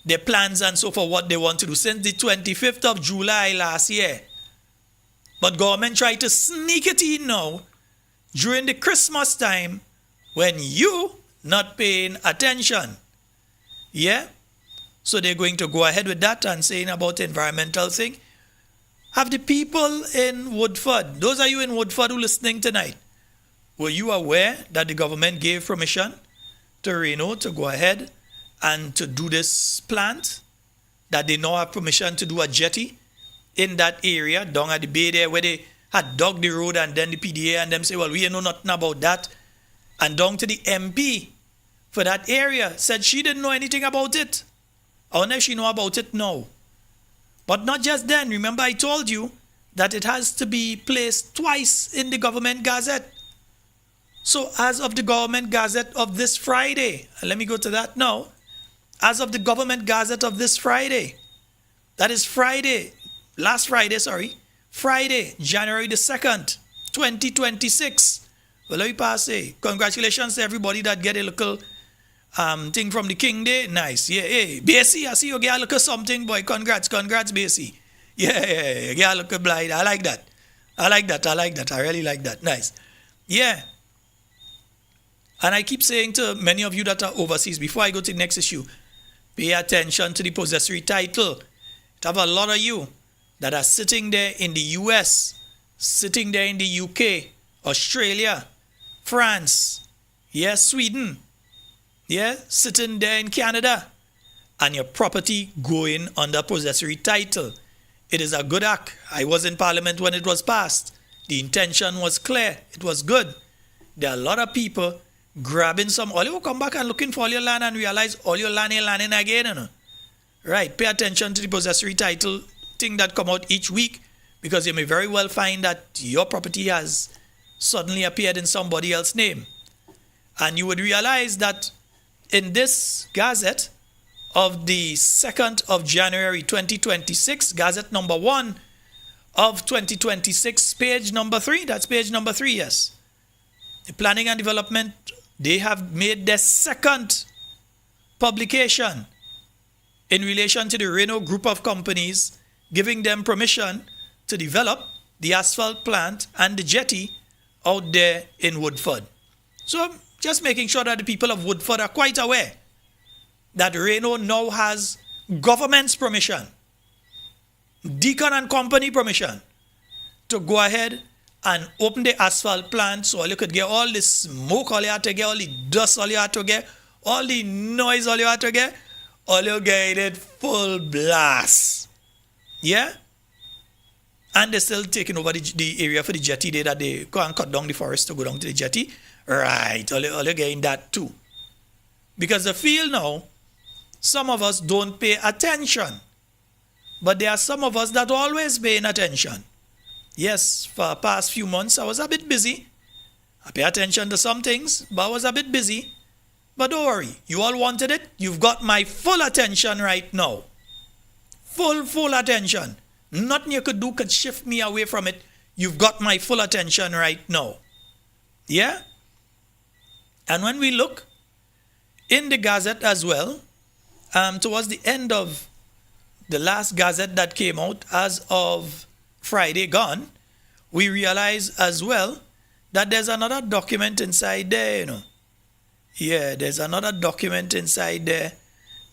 their plans and so for what they want to do since the 25th of July last year. But government tried to sneak it in now during the Christmas time when you not paying attention. Yeah? So they're going to go ahead with that and saying about the environmental thing. Have the people in Woodford, those of you in Woodford who are listening tonight, were you aware that the government gave permission to Reno to go ahead and to do this plant? That they now have permission to do a jetty in that area, down at the bay there, where they had dug the road and then the PDA and them say, well, we know nothing about that. And down to the MP for that area said she didn't know anything about it. I wonder if she know about it now. But not just then. Remember I told you that it has to be placed twice in the government gazette. So as of the government gazette of this Friday, and let me go to that now. As of the government gazette of this Friday, that is Friday, Friday, January the 2nd, 2026. Well, let me pass say, congratulations to everybody that get a little thing from the King Day. Nice. Yeah, hey, BC, I see you get a look at something, boy. Congrats, BC. Yeah, you get a look at blind. I like that. I really like that. Nice. Yeah. And I keep saying to many of you that are overseas, before I go to the next issue, pay attention to the possessory title. I have a lot of you that are sitting there in the US, sitting there in the UK, Australia, France, yeah, Sweden, yeah, sitting there in Canada, and your property going under possessory title. It is a good act. I was in Parliament when it was passed. The intention was clear. It was good. There are a lot of people grabbing some, all you will come back and looking for all your land and realize all your land ain't landing again, you know. Right, pay attention to the possessory title thing that come out each week, because you may very well find that your property has suddenly appeared in somebody else's name. And you would realize that in this gazette of the 2nd of January 2026, gazette number 1 of 2026, page number 3, that's page number 3, yes. The Planning and Development, they have made their second publication in relation to the Reno group of companies, giving them permission to develop the asphalt plant and the jetty out there in Woodford. So just making sure that the people of Woodford are quite aware that Reno now has government's permission, Deacon and Company permission, to go ahead and open the asphalt plant, so all you could get all the smoke all you had to get, all the dust all you had to get, all the noise all you had to get, all you get it full blast. Yeah? And they're still taking over the area for the jetty there, that they go and cut down the forest to go down to the jetty. Right, all you getting that too. Because the field now, some of us don't pay attention. But there are some of us that always paying attention. Yes, for the past few months, I was a bit busy. I pay attention to some things, but I was a bit busy. But don't worry, you all wanted it. You've got my full attention right now. Full attention. Nothing you could do could shift me away from it. You've got my full attention right now. Yeah? And when we look in the Gazette as well, towards the end of the last Gazette that came out as of Friday gone, we realize as well that there's another document inside there, you know. Yeah, there's another document inside there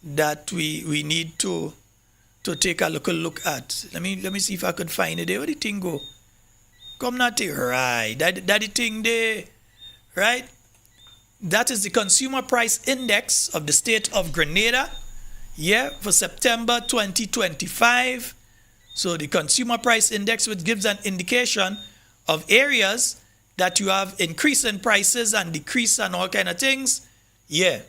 that we need to take a look at. Let me see if I could find it there. Where the thing go? Come not there. Right. That the thing there. Right? That is the Consumer Price Index of the state of Grenada. Yeah, for September 2025. So the Consumer Price Index, which gives an indication of areas that you have increase in prices and decrease and all kind of things. Yeah.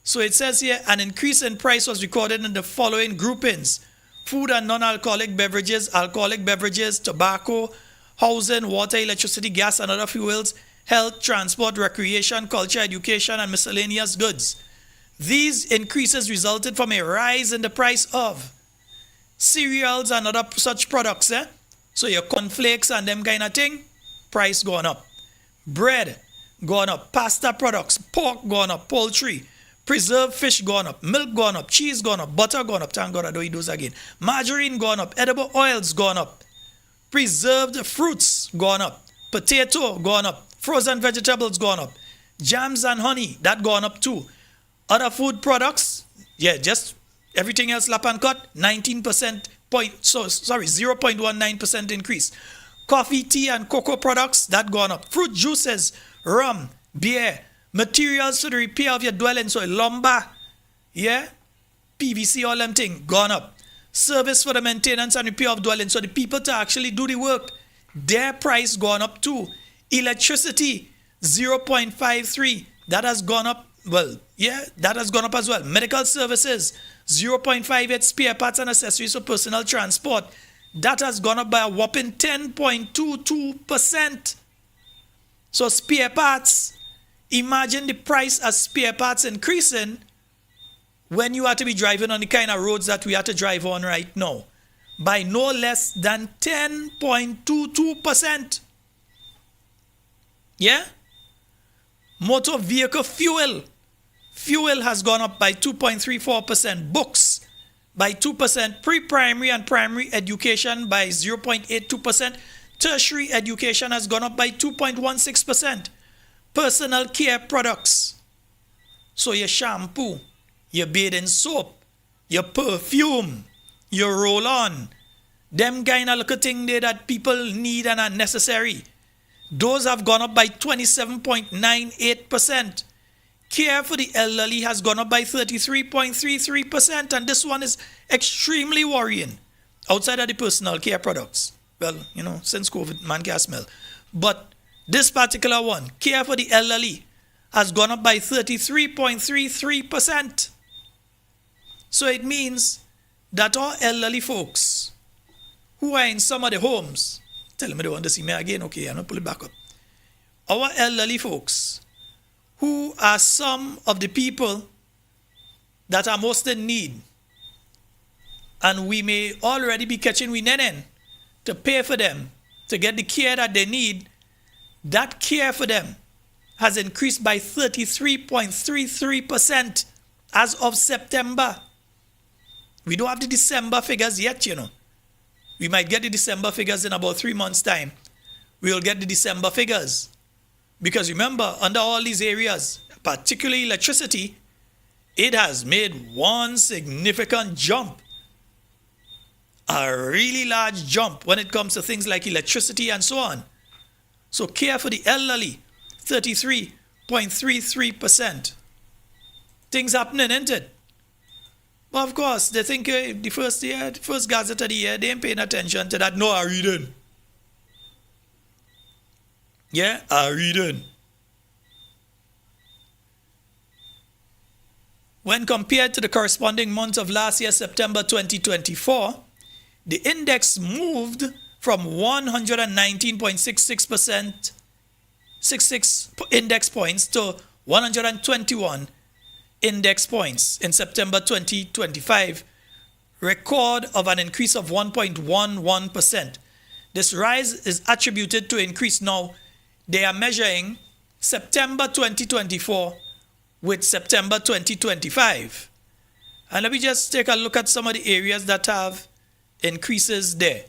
So it says here, an increase in price was recorded in the following groupings: food and non-alcoholic beverages, alcoholic beverages, tobacco, housing, water, electricity, gas and other fuels, health, transport, recreation, culture, education, and miscellaneous goods. These increases resulted from a rise in the price of cereals and other such products. So your cornflakes and them kind of thing, price going up. Bread going up. Pasta products, pork going up. Poultry, preserved fish going up. Milk going up. Cheese going up. Butter going up. Thank God I don't eat those again. Margarine going up. Edible oils going up. Preserved fruits going up. Potato going up. Frozen vegetables going up. Jams and honey, that going up too. Other food products, yeah, just everything else lap and cut, 0.19% increase. Coffee, tea, and cocoa products, that gone up. Fruit juices, rum, beer, materials for the repair of your dwelling, so lumber, yeah, PVC, all them things, gone up. Service for the maintenance and repair of dwelling, so the people to actually do the work, their price gone up too. Electricity, 0.53, that has gone up. Well, yeah, that has gone up as well. Medical services, 0.58. Spare parts and accessories for personal transport, that has gone up by a whopping 10.22%. So spare parts, imagine the price of spare parts increasing when you have to be driving on the kind of roads that we have to drive on right now, by no less than 10.22%. Yeah? Motor vehicle fuel has gone up by 2.34%. Books by 2%. Pre-primary and primary education by 0.82%. Tertiary education has gone up by 2.16%. Personal care products, so your shampoo, your bathing soap, your perfume, your roll-on, them kind of little thing there that people need and are necessary, those have gone up by 27.98%. Care for the elderly has gone up by 33.33%, and this one is extremely worrying. Outside of the personal care products, well, you know, since COVID, man can't smell. But this particular one, care for the elderly, has gone up by 33.33%. So it means that our elderly folks who are in some of the homes, tell me they want to see me again, okay, I'm going to pull it back up. Our elderly folks, who are some of the people that are most in need, and we may already be catching we nenen to pay for them, to get the care that they need, that care for them has increased by 33.33% as of September. We don't have the December figures yet, you know. We might get the December figures in about 3 months' time. We'll get the December figures. Because remember, under all these areas, particularly electricity, it has made one significant jump. A really large jump when it comes to things like electricity and so on. So care for the elderly, 33.33%. Things happening, isn't it? But of course, they think the first Gazette of the year, they ain't paying attention to that. No, I reading. Yeah, I reading. When compared to the corresponding month of last year, September 2024, the index moved from 119.66%, 66 index points to 121 index points in September 2025, record of an increase of 1.11%. This rise is attributed to increase. Now, they are measuring September 2024 with September 2025. And let me just take a look at some of the areas that have increases there.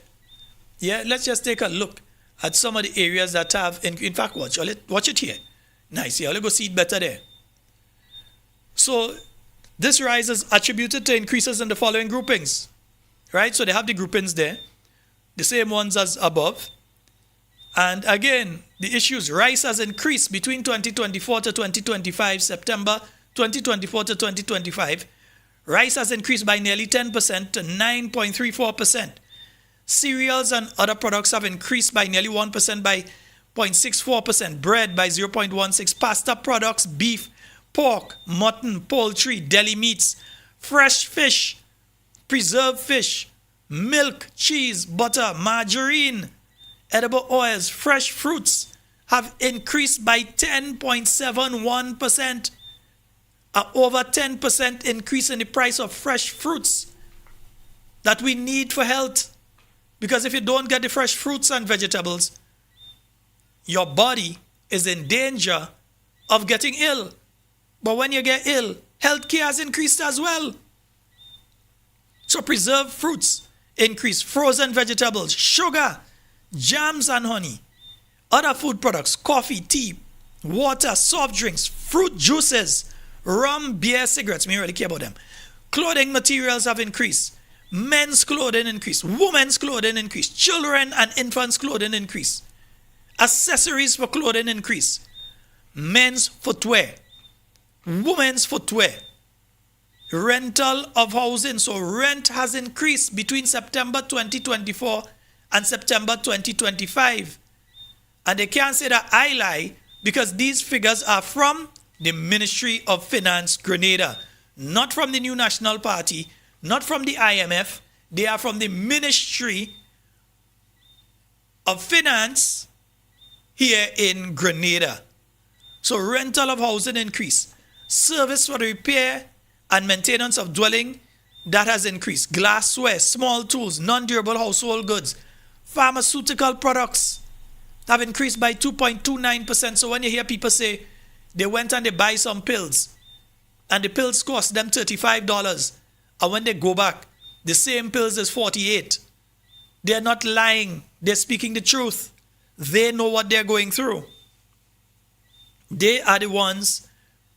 Yeah, let's just take a look at some of the areas that have, in fact, watch it here. Nice, yeah, let's go see it better there. So this rise is attributed to increases in the following groupings, right? So they have the groupings there, the same ones as above. And again, the issues, rice has increased between 2024 to 2025, September 2024 to 2025. Rice has increased by nearly 10% to 9.34%. Cereals and other products have increased by nearly 1% by 0.64%. Bread by 0.16%. Pasta products, beef, pork, mutton, poultry, deli meats, fresh fish, preserved fish, milk, cheese, butter, margarine, edible oils, fresh fruits have increased by 10.71%. Over 10% increase in the price of fresh fruits that we need for health. Because if you don't get the fresh fruits and vegetables, your body is in danger of getting ill. But when you get ill, healthcare has increased as well. So preserved fruits increase, frozen vegetables, sugar, jams and honey, other food products, coffee, tea, water, soft drinks, fruit juices, rum, beer, cigarettes, we don't really care about them. Clothing materials have increased. Men's clothing increase, women's clothing increase, children and infants clothing increase, accessories for clothing increase, men's footwear, women's footwear, rental of housing. So rent has increased between September 2024 and September 2025. And they can't say that I lie because these figures are from the Ministry of Finance, Grenada, not from the New National Party, not from the IMF. They are from the Ministry of Finance here in Grenada. So rental of housing increase. Service for the repair and maintenance of dwelling, that has increased. Glassware, small tools, non-durable household goods, pharmaceutical products have increased by 2.29%. So when you hear people say they went and they buy some pills and the pills cost them $35, and when they go back, the same pills is $48. They're not lying. They're speaking the truth. They know what they're going through. They are the ones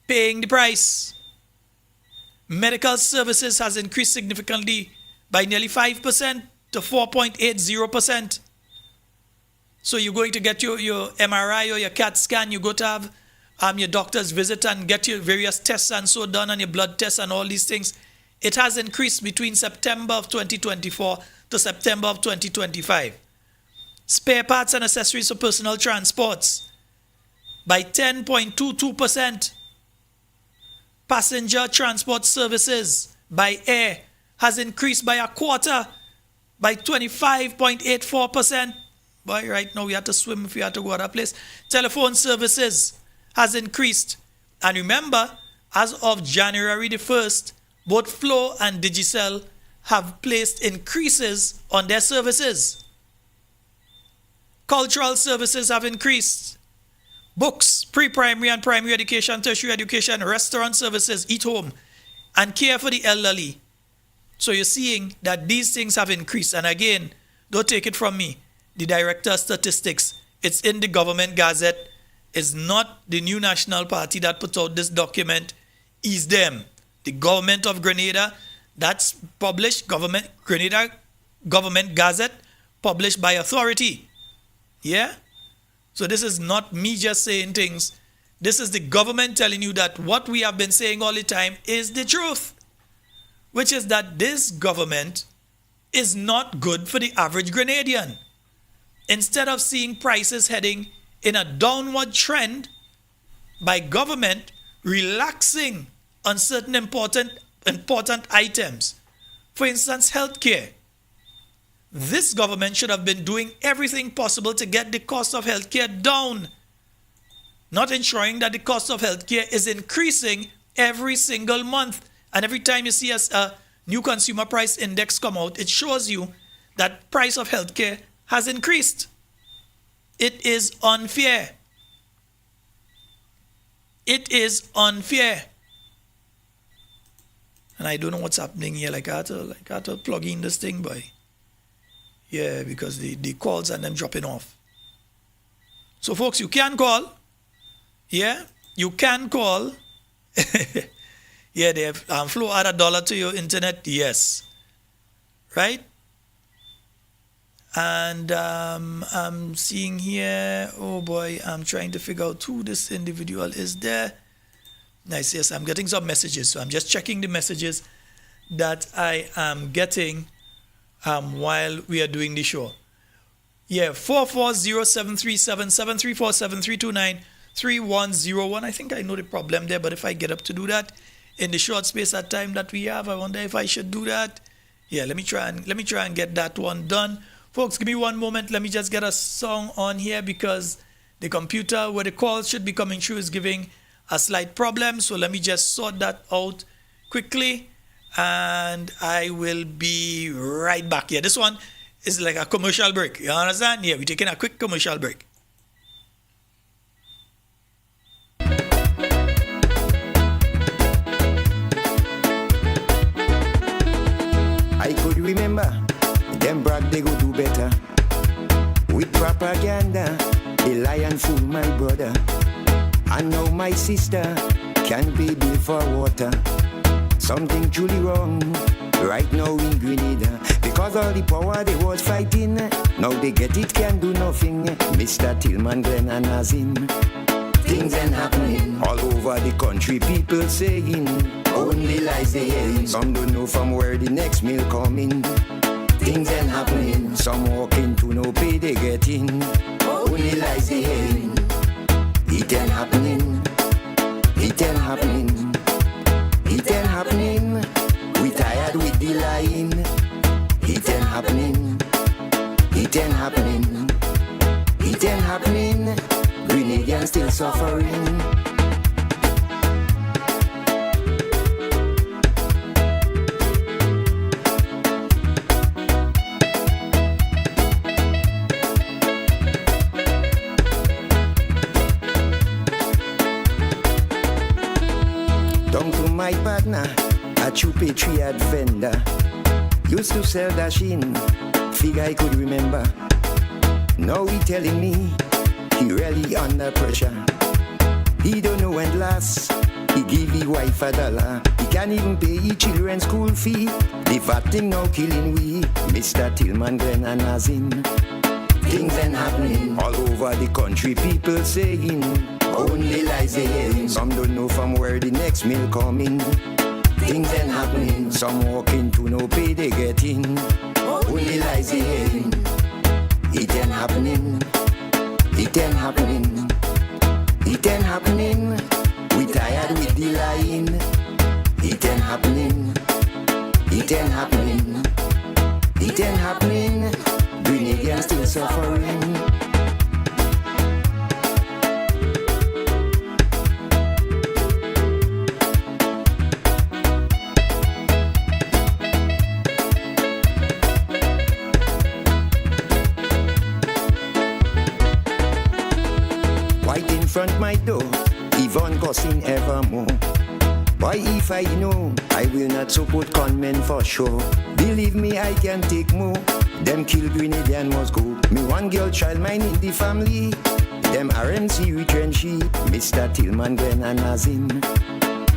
paying the price. Medical services has increased significantly by nearly 5% to 4.80%. So you're going to get your MRI or your CAT scan, you go to have your doctor's visit and get your various tests and so done, and your blood tests and all these things. It has increased between September of 2024 to September of 2025. Spare parts and accessories for personal transports by 10.22%. Passenger transport services by air has increased by a quarter, by 25.84%. Boy, right now we have to swim if we have to go to that place. Telephone services has increased. And remember, as of January the 1st, both Flow and Digicel have placed increases on their services. Cultural services have increased. Books, pre-primary and primary education, tertiary education, restaurant services, eat home, and care for the elderly. So you're seeing that these things have increased. And again, don't take it from me, the Director of Statistics. It's in the government gazette. It's not the New National Party that put out this document. It's them. The government of Grenada, that's published, Grenada Government Gazette, published by authority. Yeah? So this is not me just saying things. This is the government telling you that what we have been saying all the time is the truth, which is that this government is not good for the average Grenadian. Instead of seeing prices heading in a downward trend by government relaxing on certain important items, for instance, healthcare, This government should have been doing everything possible to get the cost of healthcare down, not ensuring that the cost of healthcare is increasing every single month. And every time you see a new consumer price index come out, it shows you that price of healthcare has increased. It is unfair. It is unfair. And I don't know what's happening here. I had to plug in this thing, boy. Yeah, because the calls and them dropping off. So folks, you can call. Yeah, you can call. Yeah, they have Flo add $1 to your internet. Yes. Right? And I'm seeing here, oh boy, I'm trying to figure out who this individual is there. Nice, yes, I'm getting some messages. So I'm just checking the messages that I am getting while we are doing the show. Yeah, 440-737-734-7329-3101. I think I know the problem there, but if I get up to do that in the short space of time that we have, I wonder if I should do that. Yeah, let me try and get that one done. Folks, give me one moment. Let me just get a song on here because the computer where the calls should be coming through is giving a slight problem. So let me just sort that out quickly and I will be right back. Yeah, this one is like a commercial break. You understand? Yeah, we're taking a quick commercial break. I could remember them brag they go do better. With propaganda, they lie and fool my brother. And now my sister can't pay bill for water. Something truly wrong right now in Grenada. Because all the power they was fighting, now they get it, can do nothing. Mr. Tillman, Glenn and Nazim. Things ain't happening all over the country, people saying only lies they hearing. Some don't know from where the next meal coming. Things ain't happening. Some walking to no pay they getting. Only lies they hearing. It ain't happening. It ain't happening. It ain't happening. We tired with the lying. It ain't happening. It ain't happening. It ain't happening. Grenadians still suffering. Down to my partner, a Patriot vendor. Used to sell dashing, figure I could remember. Now he telling me he really under pressure. He don't know when last he give his wife $1. He can't even pay his children's school fee. The fat thing now killing we, Mr. Tillman, Glenn and Nazim. Things ain't happening all over the country, people saying only lies they hearing. Some don't know from where the next meal coming. Things ain't happening. Some walking to no pay they getting. Only lies they hearing. It ain't happening. It ain't happening. It ain't happening. We tired with the lying. It ain't happening. It ain't happening. It ain't happening. Grenadians still suffering. Right in front my door, Yvonne Gossin evermore. Why if I know, I will not support conmen for sure. Believe me, I can take more. Them kill Grenadian must go. Me one girl child mine in the family. Them RMC retrench she, Mr. Tillman, Glenn and Nazim.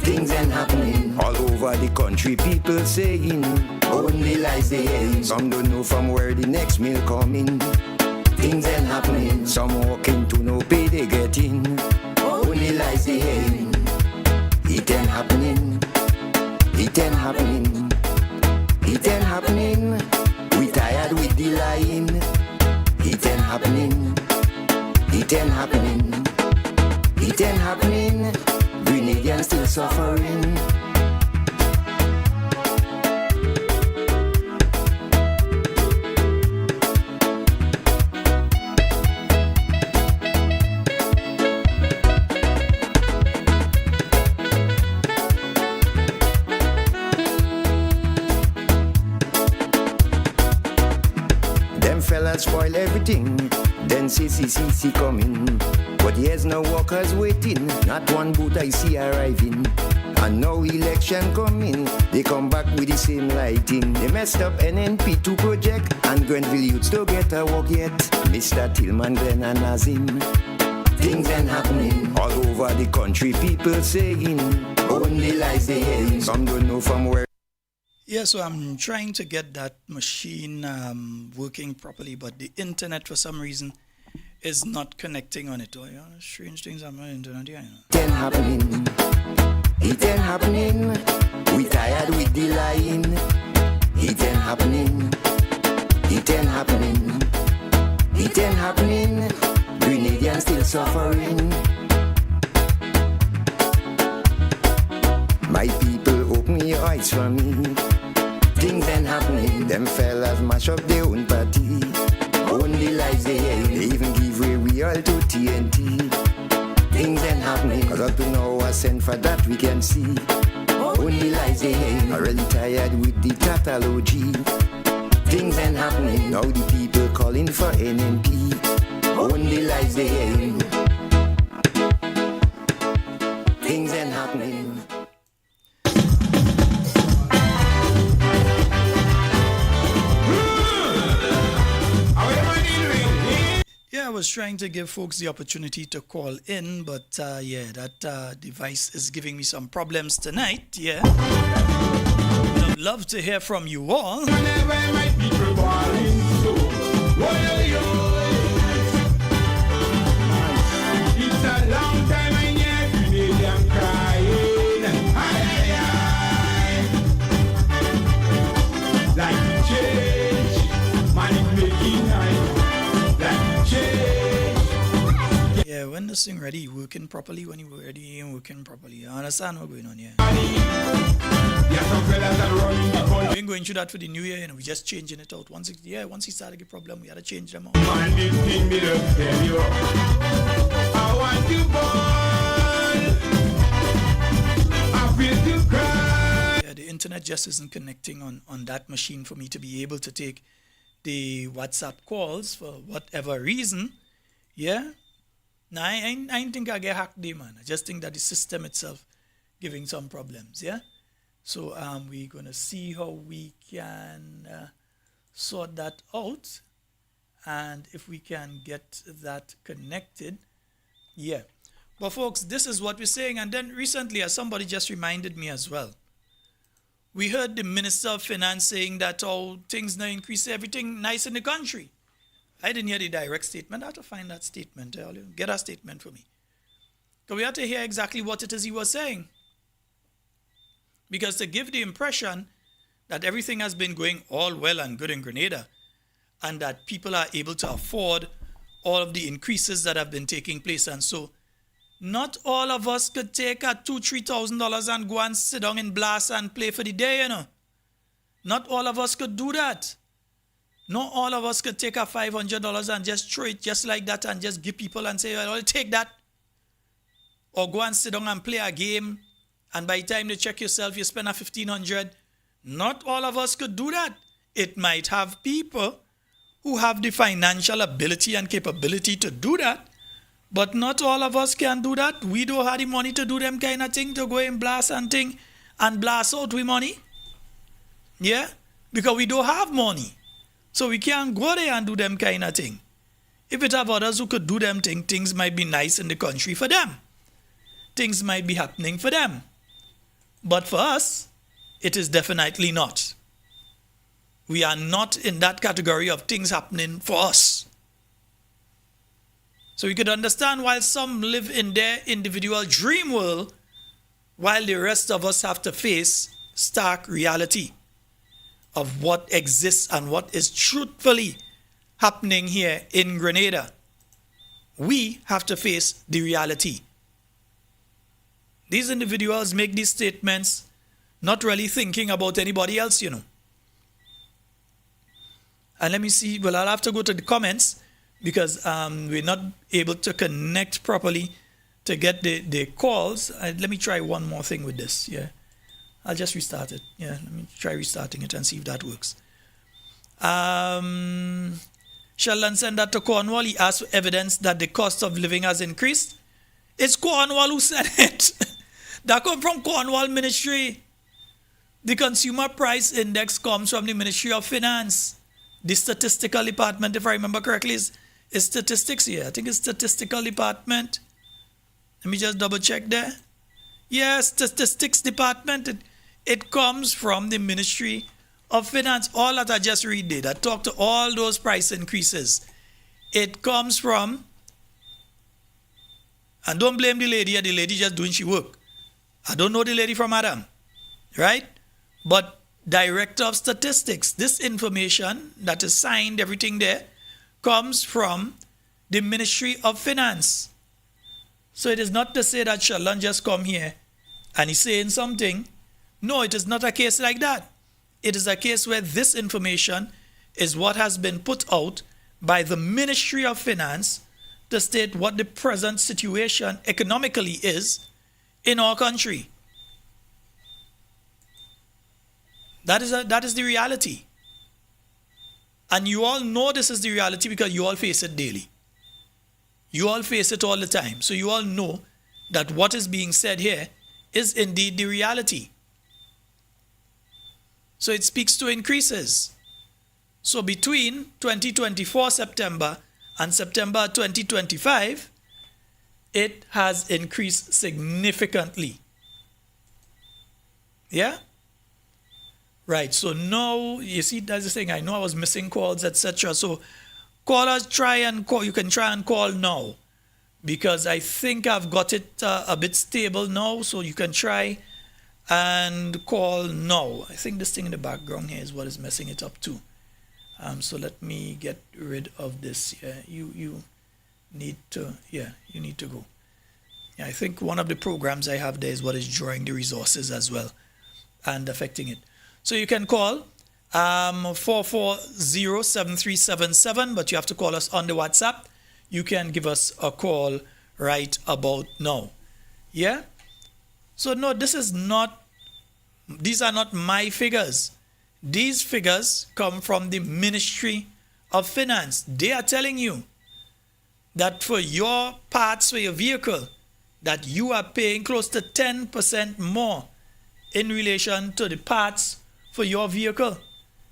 Things ain't happening all over the country, people saying only lies they hearing. Some don't know from where the next meal coming. Things ain't happening. Some walking to no pay they getting. Only lies they hearing. It ain't happening. It ain't happening. It ain't happening. We tired with the lying. It ain't happening. It ain't happening. It ain't happening. Grenadians still suffering. fellas spoil everything. Then CCCC coming. But here's no workers waiting. Not one boat I see arriving. And no election coming. They come back with the same lighting. They messed up NNP2 project. And Grenville youths don't get a work yet. Mr. Tillman, Glenn and Nazim. Things ain't happening. All over the country people saying only lies they hearing. Some don't know from where. Yeah, so I'm trying to get that machine working properly, but the internet for some reason is not connecting on it. Oh, yeah, strange things happen on the internet, yeah, you know. It ain't happening. It ain't happening. We tired with the lying. It ain't happening. It ain't happening. It ain't happening. Grenadians still suffering. My people, open your eyes for me. Things ain't happening. Them fellas mash up their own party. Only lies they hear. They even give away real to TNT. Things ain't happening. Cause up to now I sent for that we can see. Only lies they hear. I'm really tired with the tautology. Things ain't happening. Now the people calling for NNP. Only lies they hear. Things ain't happening. Yeah, I was trying to give folks the opportunity to call in, but yeah, that device is giving me some problems tonight. Yeah, I'd love to hear from you all. Whenever my people balling so, it's a long time and yet Grenadian crying. Aye, aye, aye. Like change, man is making high. Like change. Yeah, when this thing ready, working properly, when you ready and working properly. I understand what's going on here. Yeah, some fellas are running the country. We've been going through that for the new year, we're just changing it out. Once he started to get problem, we had to change them out. Man, this thing me just tell you. I want to ball. I feel to cry. Yeah, the internet just isn't connecting on that machine for me to be able to take the WhatsApp calls for whatever reason. Yeah. Now, I ain't think I get hacked there, man. I just think that the system itself giving some problems, yeah? So we're going to see how we can sort that out. And if we can get that connected, yeah. But folks, this is what we're saying. And then recently, as somebody just reminded me as well, we heard the Minister of Finance saying that things now increase, everything nice in the country. I didn't hear the direct statement. I have to find that statement. Get a statement for me. Because we have to hear exactly what it is he was saying. Because to give the impression that everything has been going all well and good in Grenada and that people are able to afford all of the increases that have been taking place. And so not all of us could take a $2,000-$3,000 and go and sit down in blast and play for the day, you know. Not all of us could do that. Not all of us could take a $500 and just throw it just like that and just give people and say, well, I'll take that. Or go and sit down and play a game, and by the time you check yourself, you spend a $1,500. Not all of us could do that. It might have people who have the financial ability and capability to do that, but not all of us can do that. We don't have the money to do them kind of thing, to go and blast and thing and blast out with money. Yeah? Because we don't have money. So we can't go there and do them kind of thing. If it have others who could do them thing, things might be nice in the country for them. Things might be happening for them. But for us, it is definitely not. We are not in that category of things happening for us. So you could understand why some live in their individual dream world, while the rest of us have to face stark reality of what exists and what is truthfully happening here in Grenada. We have to face the reality. These individuals make these statements not really thinking about anybody else, you know. And let me see, well, I'll have to go to the comments because we're not able to connect properly to get the calls. Let me try one more thing with this, yeah. I'll just restart it. Yeah, let me try restarting it and see if that works. Sheldon sent that to Cornwall. He asked for evidence that the cost of living has increased. It's Cornwall who said it. That comes from Cornwall Ministry. The Consumer Price Index comes from the Ministry of Finance. The Statistical Department, if I remember correctly, is statistics here. I think it's Statistical Department. Let me just double check there. Yes, Statistics Department. It comes from the Ministry of Finance. All that I just read did. I talked to all those price increases. It comes from, and don't blame the lady just doing she work. I don't know the lady from Adam, right? But Director of Statistics, this information that is signed, everything there, comes from the Ministry of Finance. So it is not to say that Sheldon just come here and he's saying something. No, it is not a case like that. It is a case where this information is what has been put out by the Ministry of Finance to state what the present situation economically is in our country. That is the reality. And you all know this is the reality because you all face it daily. You all face it all the time. So you all know that what is being said here is indeed the reality. So it speaks to increases. So between 2024 September and September 2025, it has increased significantly. Yeah? Right, so now, you see, that's the thing. I know I was missing calls, etc. So callers, you can try and call now. Because I think I've got it a bit stable now, so you can try and call now. I think this thing in the background here is what is messing it up too. So let me get rid of this. Yeah, you need to go. Yeah, I think one of the programs I have there is what is drawing the resources as well and affecting it. So you can call 440-7377, but you have to call us on the WhatsApp. You can give us a call right about now. Yeah? So no, these are not my figures. These figures come from the Ministry of Finance. They are telling you that for your parts for your vehicle, that you are paying close to 10% more in relation to the parts for your vehicle.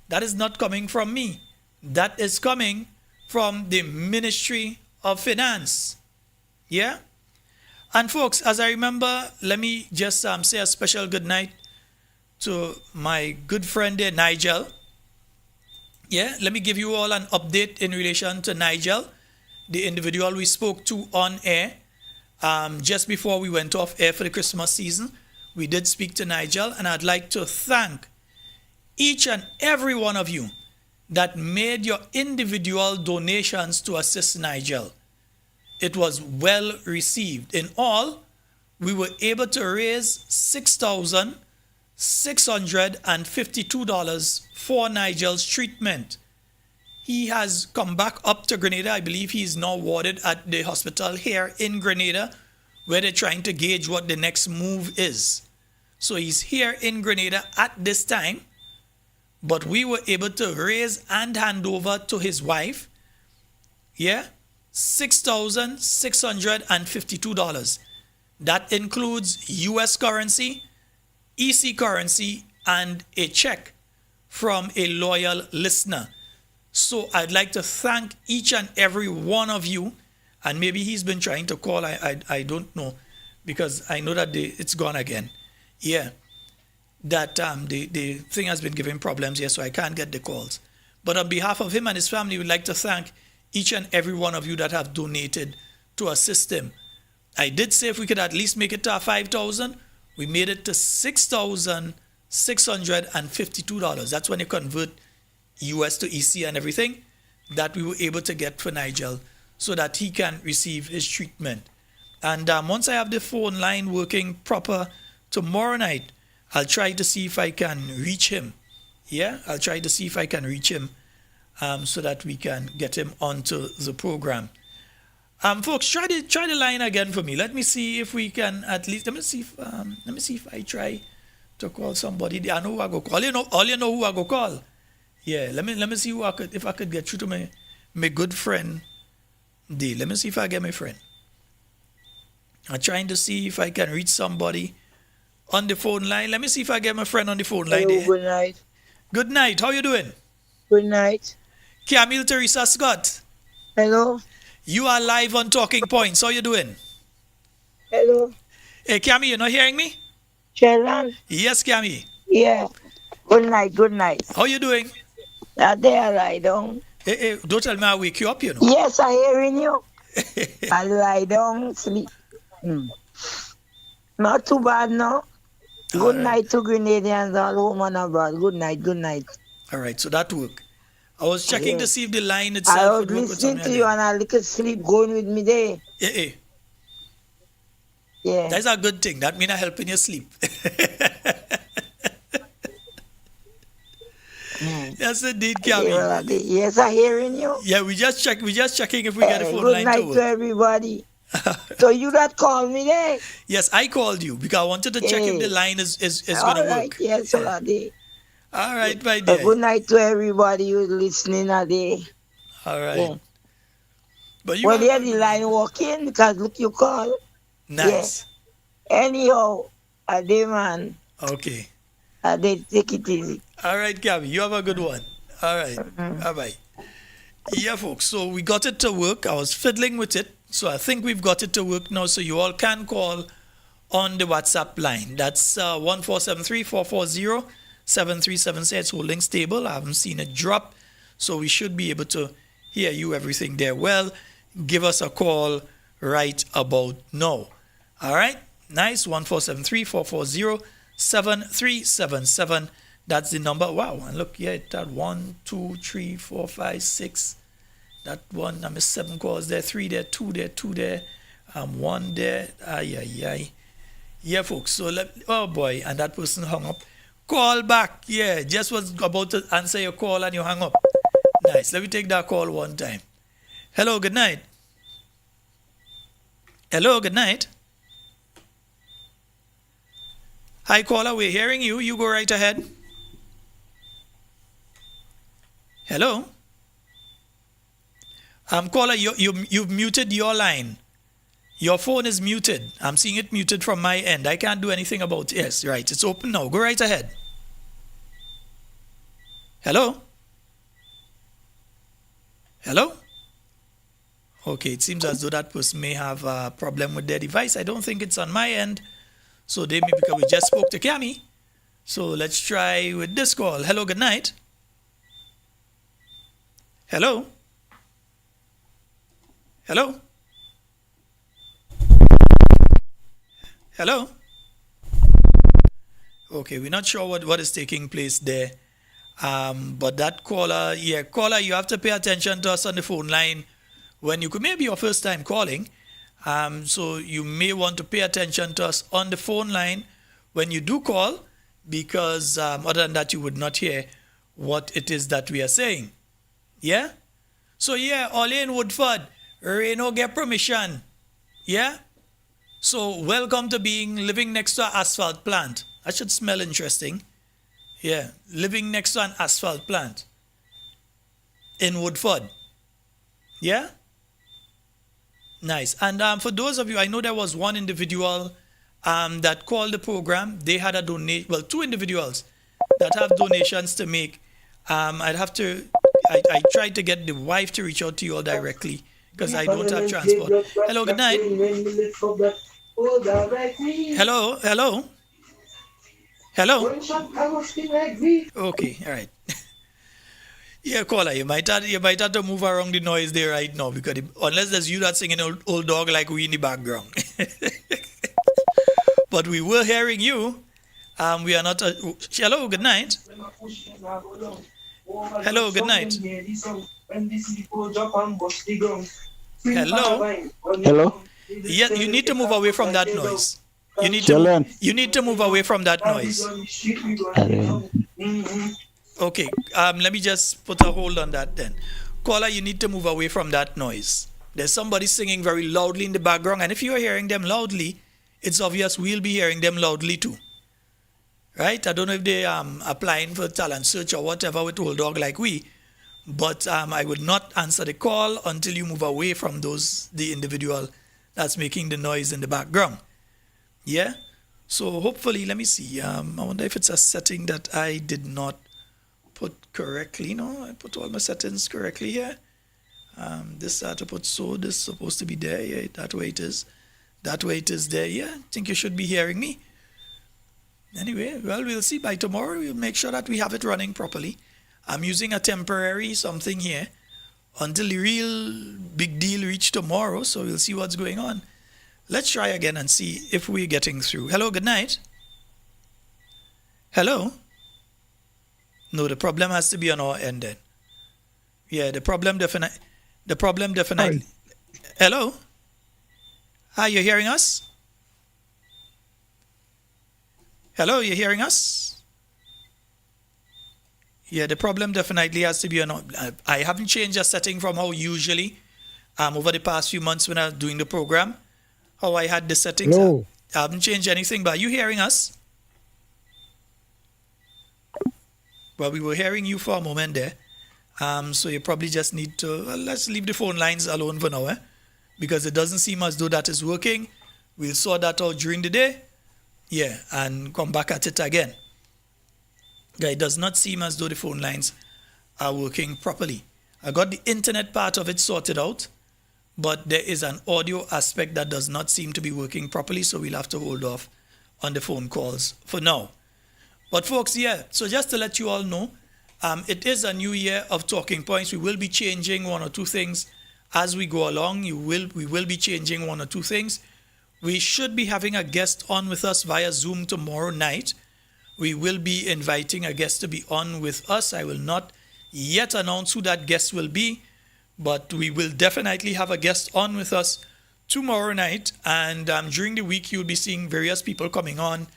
That is not coming from me. That is coming from the Ministry of Finance. Yeah? And folks, as I remember, let me just say a special good night to my good friend there, Nigel. Yeah, let me give you all an update in relation to Nigel, the individual we spoke to on air just before we went off air for the Christmas season. We did speak to Nigel, and I'd like to thank each and every one of you that made your individual donations to assist Nigel. It was well received. In all, we were able to raise $6,652 for Nigel's treatment. He has come back up to Grenada. I believe he is now warded at the hospital here in Grenada, where they're trying to gauge what the next move is. So he's here in Grenada at this time, but we were able to raise and hand over to his wife, $6,652. That includes US currency, EC currency, and a check from a loyal listener. So I'd like to thank each and every one of you. And maybe he's been trying to call. I don't know, because I know that it's gone again. Yeah, that the thing has been giving problems here, so I can't get the calls. But on behalf of him and his family, we'd like to thank each and every one of you that have donated to assist him. I did say if we could at least make it to 5,000, we made it to $6,652. That's when you convert US to EC and everything that we were able to get for Nigel, so that he can receive his treatment. And once I have the phone line working proper tomorrow night, I'll try to see if I can reach him. Yeah, I'll try to see if I can reach him so that we can get him onto the program. Folks, try the line again for me. Let me see if we can at least. Let me see if I try to call somebody. I know who I go call. All you know who I go call. Yeah, let me see if I could get through to my my good friend D. Let me see if I get my friend. I'm trying to see if I can reach somebody on the phone line. Let me see if I get my friend on the phone line. Hello, There. good night. Good night. How you doing? Good night. Camille Teresa Scott. Hello. You are live on Talking Points. How you doing? Hello. Hey, Camille, you not hearing me? Sheldon. Yes, Camille. Yeah. Good night. Good night. How you doing? There I lie down. Hey, don't tell me I wake you up, you know. Yes, I hearing you. I lie down, sleep. Not too bad, no. Good right. night to Grenadians all home and abroad. Good night. Good night. All right, so that work. I was checking to Yes. see if the line I itself was would work with listening to something. you and a little sleep going with me there. Hey. Yeah. That's a good thing. That means I'm helping you sleep. Yes, indeed, Camille. Yes, I hearing you. Yeah, we just checking if we get a phone Good line night to to work. everybody. So you that called me there? Yes, I called you because I wanted to check if the line is All going to right. work. Yes, Lady. All right, my dear. Good night to everybody who's listening today. All right. Yeah. But you Well, have yeah, a the good line one. walking because look, you call. Nice. Anyhow, a day man, Okay. a day take it easy. All right, Gabby, you have a good one. All right. Bye-bye. Yeah, folks, so we got it to work. I was fiddling with it, so I think we've got it to work now, so you all can call on the WhatsApp line. That's 14734407377. It's holding stable. I haven't seen it drop, so we should be able to hear you, everything there. Well, give us a call right about now. All right? Nice. 14734407377. That's the number. Wow. And look, yeah, that 1, 2, 3, 4, 5, 6. That one, I missed 7 calls there, 3 there, 2 there, 2 there, 1 there. Ay. Yeah, folks. So oh boy, and that person hung up. Call back. Yeah, just was about to answer your call and you hung up. Nice. Let me take that call one time. Hello, good night. Hello, good night. Hi, caller. We're hearing you. You go right ahead. Hello? Caller, you've muted your line. Your phone is muted. I'm seeing it muted from my end. I can't do anything about it. Yes, right. It's open now. Go right ahead. Hello? Hello? Okay, it seems as though that person may have a problem with their device. I don't think it's on my end. So they may, because we just spoke to Cami. So let's try with this call. Hello, good night. Hello? Hello? Hello? Okay, we're not sure what is taking place there. But that caller, you have to pay attention to us on the phone line when you could, maybe your first time calling. So you may want to pay attention to us on the phone line when you do call, because other than that, you would not hear what it is that we are saying. Yeah? So yeah, all in Woodford, Reno get permission. Yeah? So welcome to living next to an asphalt plant. That should smell interesting. Yeah, living next to an asphalt plant in Woodford. Yeah? Nice. And for those of you, I know there was one individual that called the program. They had a donation, well, 2 individuals that have donations to make. I tried to get the wife to reach out to you all directly because I don't have transport. Hello, good night. Hello. Okay, all right. Yeah, caller, you might have to move around the noise there right now, because unless there's you that's singing old dog like we in the background. But we were hearing you. We are not. Hello, good night. Hello, good night. Hello? Yeah, you need to move away from that noise. You need to move away from that noise. Okay, let me just put a hold on that then. Caller, you need to move away from that noise. There's somebody singing very loudly in the background, and if you're hearing them loudly, it's obvious we'll be hearing them loudly too. Right? I don't know if they're applying for talent search or whatever with old dog like we, But I would not answer the call until you move away from the individual that's making the noise in the background. Yeah? So hopefully, let me see. I wonder if it's a setting that I did not put correctly. No, I put all my settings correctly here. This I had to put so. This is supposed to be there. Yeah, that way it is. That way it is there. Yeah, I think you should be hearing me. Anyway, well, we'll see. By tomorrow, we'll make sure that we have it running properly. I'm using a temporary something here until the real big deal reach tomorrow. So we'll see what's going on. Let's try again and see if we're getting through. Hello, good night. Hello? No, the problem has to be on our end then. Yeah, the problem definitely. Hello? Hi, you hearing us? Hello, you hearing us? Yeah, the problem definitely has to be on. I haven't changed the setting from how usually over the past few months when I was doing the program, how I had the settings. Hello. I haven't changed anything, but are you hearing us? Well, we were hearing you for a moment there. So you probably just need to, well, let's leave the phone lines alone for now, because it doesn't seem as though that is working. We'll sort that out during the day. Yeah, and come back at it again. Yeah, it does not seem as though the phone lines are working properly. I got the internet part of it sorted out, but there is an audio aspect that does not seem to be working properly, so we'll have to hold off on the phone calls for now. But folks, yeah, so just to let you all know, it is a new year of talking points. We will be changing one or two things as we go along. We will be changing one or two things. We should be having a guest on with us via Zoom tomorrow night. We will be inviting a guest to be on with us. I will not yet announce who that guest will be, but we will definitely have a guest on with us tomorrow night. And during the week, you'll be seeing various people coming on,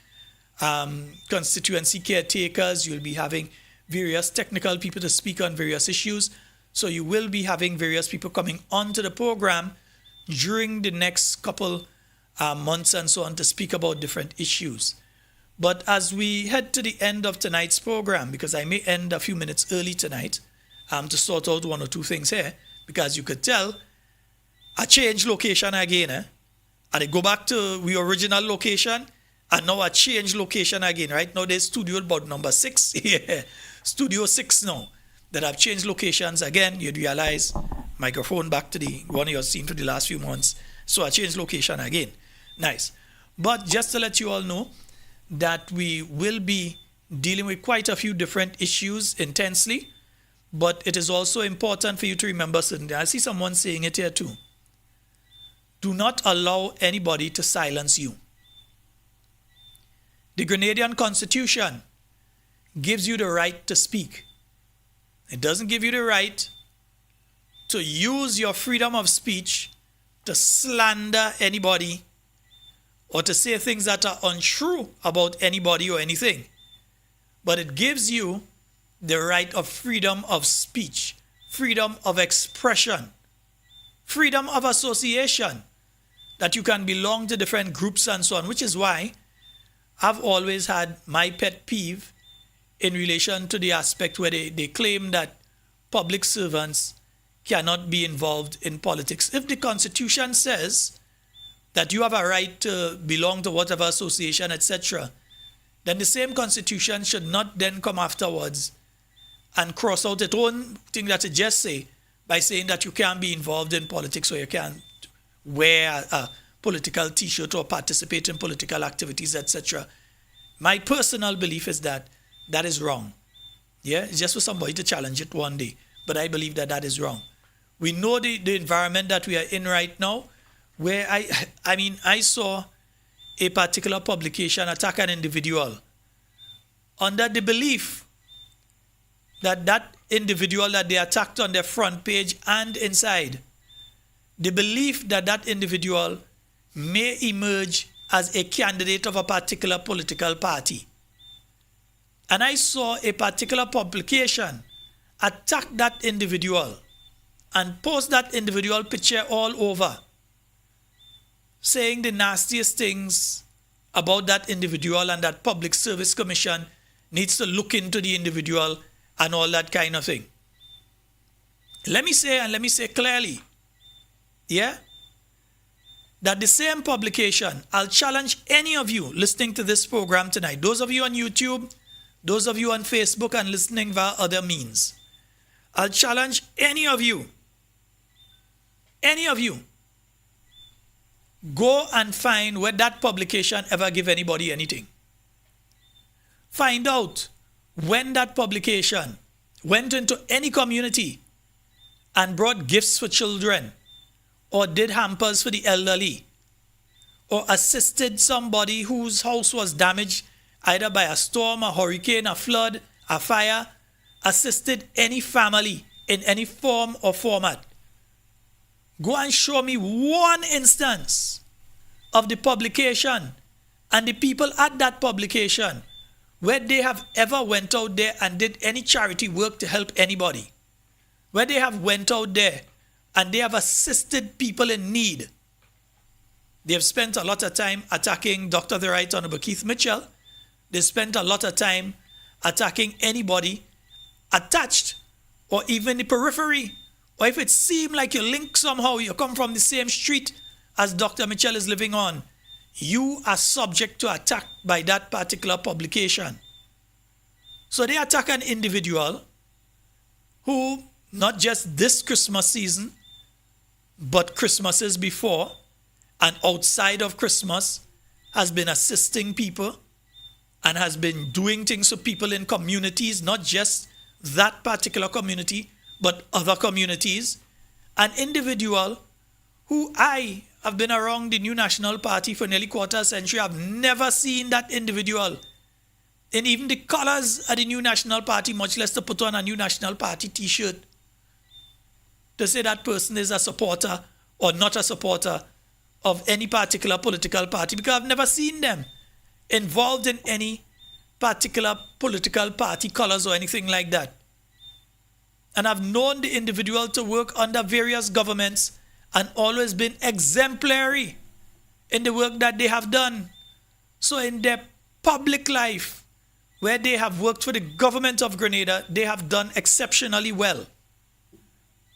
constituency caretakers. You'll be having various technical people to speak on various issues. So you will be having various people coming onto the program during the next couple months and so on to speak about different issues. But as we head to the end of tonight's program, because I may end a few minutes early tonight to sort out one or two things here, because you could tell I changed location again, and I go back to the original location, and now I change location again. Right now there's studio about number 6, yeah, studio 6 now, that I've changed locations again. You'd realize microphone back to the one you've seen for the last few months. So I changed location again. Nice. But just to let you all know that we will be dealing with quite a few different issues intensely, but it is also important for you to remember something. I see someone saying it here too. Do not allow anybody to silence you. The Grenadian Constitution gives you the right to speak. It doesn't give you the right to use your freedom of speech to slander anybody or to say things that are untrue about anybody or anything. But it gives you the right of freedom of speech, freedom of expression, freedom of association, that you can belong to different groups and so on, which is why I've always had my pet peeve in relation to the aspect where they claim that public servants cannot be involved in politics. If the Constitution says that you have a right to belong to whatever association, etc., then the same Constitution should not then come afterwards and cross out its own thing that it just say by saying that you can't be involved in politics or you can't wear a political t-shirt or participate in political activities, etc. My personal belief is that that is wrong. Yeah, it's just for somebody to challenge it one day. But I believe that that is wrong. We know the environment that we are in right now, where I saw a particular publication attack an individual under the belief that that individual that they attacked on their front page and inside, the belief that that individual may emerge as a candidate of a particular political party. And I saw a particular publication attack that individual and post that individual picture all over, saying the nastiest things about that individual, and that Public Service Commission needs to look into the individual and all that kind of thing. let me say clearly, yeah, that the same publication, I'll challenge any of you listening to this program tonight, those of you on YouTube, those of you on Facebook and listening via other means, I'll challenge any of you, go and find where that publication ever give anybody anything. Find out when that publication went into any community and brought gifts for children, or did hampers for the elderly, or assisted somebody whose house was damaged either by a storm, a hurricane, a flood, a fire, assisted any family in any form or format. Go and show me one instance of the publication and the people at that publication where they have ever went out there and did any charity work to help anybody, where they have went out there and they have assisted people in need. They have spent a lot of time attacking Dr. the Right Honorable Keith Mitchell. They spent a lot of time attacking anybody attached or even the periphery, or if it seemed like you link somehow, you come from the same street as Dr. Mitchell is living on, you are subject to attack by that particular publication. So they attack an individual who, not just this Christmas season, but Christmases before and outside of Christmas, has been assisting people and has been doing things for people in communities, not just that particular community, but other communities. An individual who I have been around the New National Party for nearly quarter century. I've never seen that individual in even the colors of the New National Party, much less to put on a New National Party t-shirt, to say that person is a supporter or not a supporter of any particular political party, because I've never seen them involved in any particular political party colors or anything like that. And I've known the individual to work under various governments and always been exemplary in the work that they have done. So in their public life, where they have worked for the government of Grenada, they have done exceptionally well.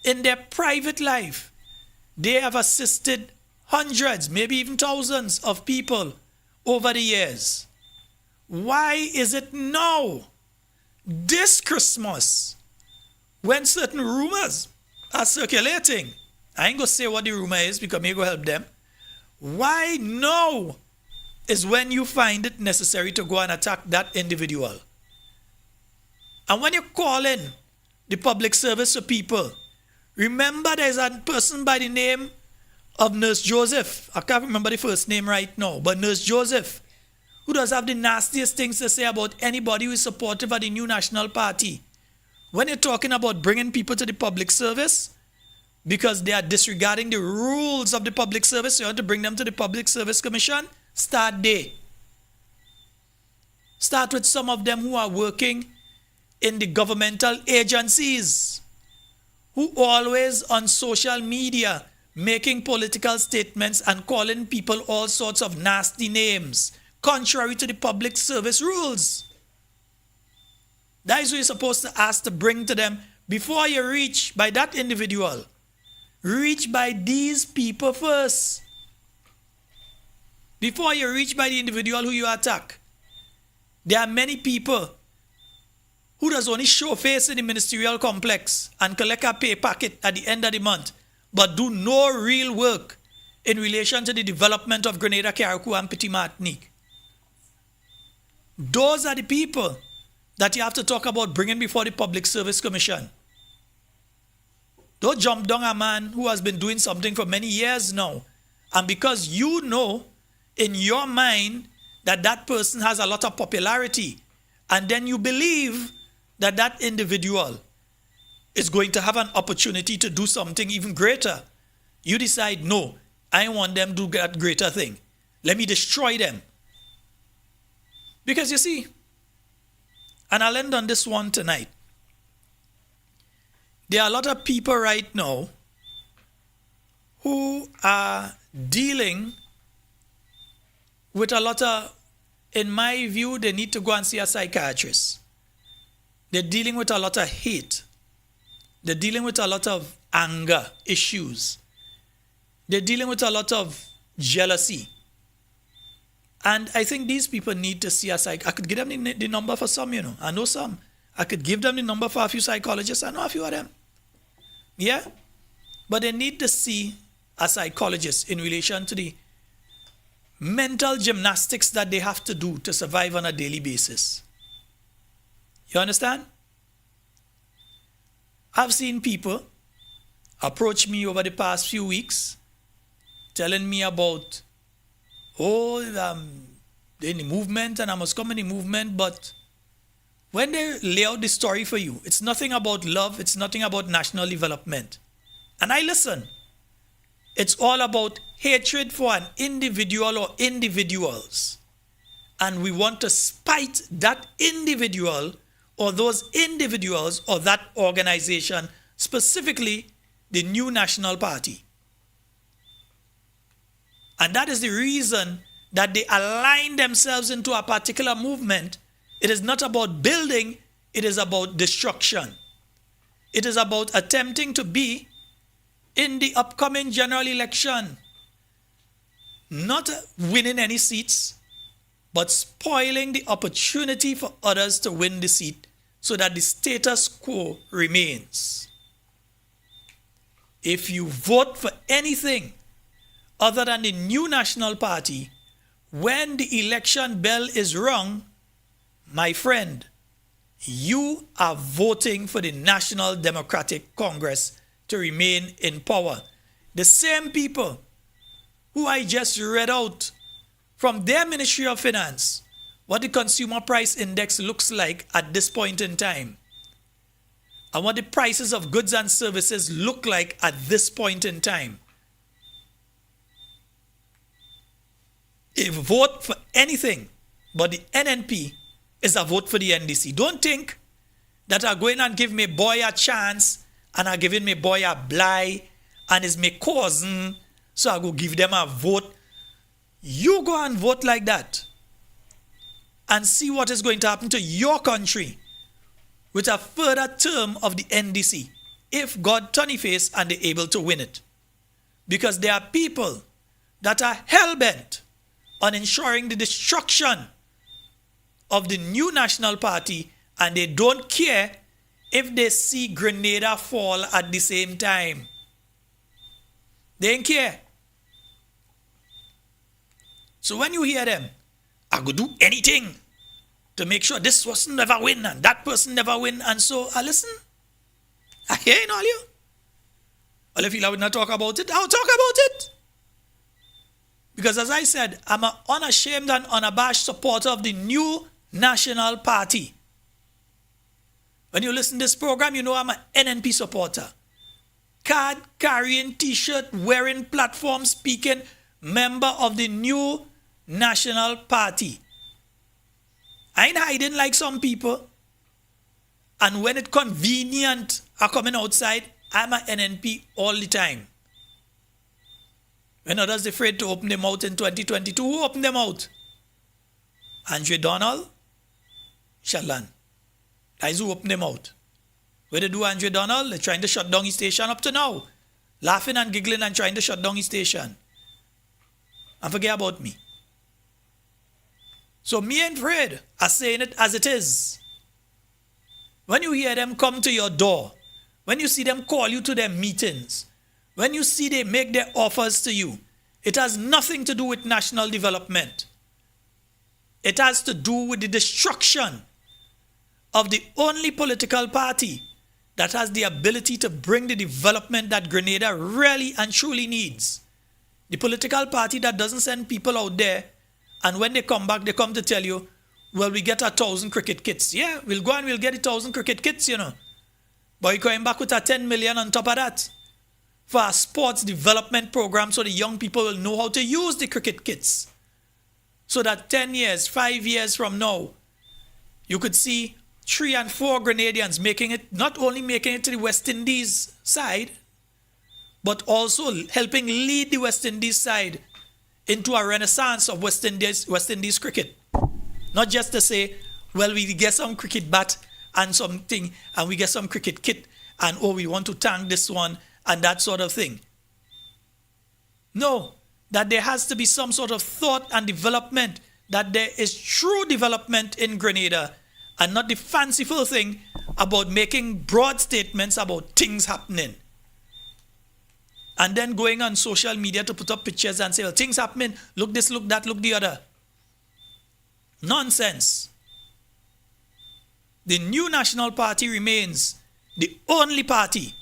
In their private life, they have assisted hundreds, maybe even thousands of people over the years. Why is it now, this Christmas, when certain rumors are circulating, I ain't gonna say what the rumor is because me go help them, why now is when you find it necessary to go and attack that individual? And when you call in the public service for people, remember there's a person by the name of Nurse Joseph. I can't remember the first name right now, but Nurse Joseph, who does have the nastiest things to say about anybody who is supportive of the New National Party. When you're talking about bringing people to the public service because they are disregarding the rules of the public service, you want to bring them to the Public Service Commission, start there. Start with some of them who are working in the governmental agencies, who always on social media making political statements and calling people all sorts of nasty names, contrary to the public service rules. That is what you're supposed to ask to bring to them before you reach by that individual. Reach by these people first. Before you reach by the individual who you attack. There are many people who does only show face in the ministerial complex and collect a pay packet at the end of the month, but do no real work in relation to the development of Grenada, Carriacou, and Petit Martinique. Those are the people that you have to talk about bringing before the Public Service Commission. Don't jump down a man who has been doing something for many years now, and because you know in your mind that that person has a lot of popularity, and then you believe that that individual is going to have an opportunity to do something even greater, you decide, no, I want them to do that greater thing. Let me destroy them. Because you see, and I'll end on this one tonight, there are a lot of people right now who are dealing with a lot of, in my view, they need to go and see a psychiatrist. They're dealing with a lot of hate. They're dealing with a lot of anger issues. They're dealing with a lot of jealousy. And I think these people need to see us. I could give them the number for some, I know some. I could give them the number for a few psychologists. I know a few of them. Yeah? But they need to see a psychologist in relation to the mental gymnastics that they have to do to survive on a daily basis. You understand? I've seen people approach me over the past few weeks telling me about, they're in the movement and I must come in the movement. But when they lay out the story for you, it's nothing about love. It's nothing about national development. And I listen. It's all about hatred for an individual or individuals. And we want to spite that individual or those individuals or that organization, specifically the New National Party. And that is the reason that they align themselves into a particular movement. It is not about building, it is about destruction. It is about attempting to be in the upcoming general election, not winning any seats, but spoiling the opportunity for others to win the seat so that the status quo remains. If you vote for anything other than the New National Party, when the election bell is rung, my friend, you are voting for the National Democratic Congress to remain in power. The same people who I just read out from their Ministry of Finance what the consumer price index looks like at this point in time and what the prices of goods and services look like at this point in time. If vote for anything but the NNP is a vote for the NDC. Don't think that are going and give me boy a chance and are giving me boy a blight and is my cousin, so I go give them a vote. You go and vote like that and see what is going to happen to your country with a further term of the NDC if God turn his face and they're able to win it. Because there are people that are hell-bent on ensuring the destruction of the New National Party, and they don't care if they see Grenada fall at the same time. They don't care. So when you hear them, I go do anything to make sure this person never win and that person never win, and so I listen. I hear all you. Well, if you would not talk about it, I'll talk about it. Because as I said, I'm an unashamed and unabashed supporter of the New National Party. When you listen to this program, you know I'm an NNP supporter. Card carrying, t-shirt wearing, platform speaking, member of the New National Party. I ain't hiding like some people. And when it's convenient, I'm coming outside, I'm an NNP all the time. When others afraid to open their mouth in 2022, who opened their mouth? Andre Donald, sheldon. Guys who opened their mouth. What they do, Andre Donald? They're trying to shut down his station up to now. Laughing and giggling and trying to shut down his station. And forget about me. So me and Fred are saying it as it is. When you hear them come to your door, when you see them call you to their meetings, when you see they make their offers to you, it has nothing to do with national development. It has to do with the destruction of the only political party that has the ability to bring the development that Grenada really and truly needs. The political party that doesn't send people out there, and when they come back, they come to tell you, well, we get 1,000 cricket kits. Yeah, we'll go and we'll get 1,000 cricket kits, But you're coming back with a 10 million on top of that for a sports development program so the young people will know how to use the cricket kits. So that 10 years, 5 years from now, you could see 3 and 4 Grenadians not only making it to the West Indies side, but also helping lead the West Indies side into a renaissance of West Indies cricket. Not just to say, well, we get some cricket bat and something, and we get some cricket kit, and oh, we want to thank this one and that sort of thing. No, that there has to be some sort of thought and development, that there is true development in Grenada and not the fanciful thing about making broad statements about things happening. And then going on social media to put up pictures and say, oh, things happening, look this, look that, look the other. Nonsense. The new National Party remains the only party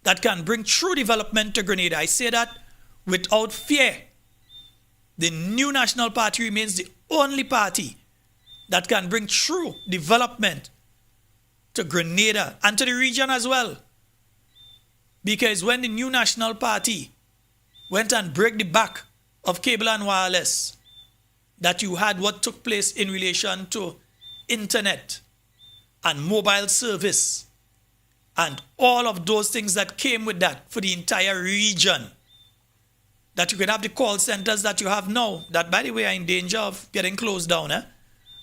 that can bring true development to Grenada. I say that without fear. The new National Party remains the only party that can bring true development to Grenada and to the region as well. Because when the new National Party went and broke the back of cable and wireless, that you had what took place in relation to internet and mobile service and all of those things that came with that for the entire region. That you could have the call centers that you have now, that by the way are in danger of getting closed down,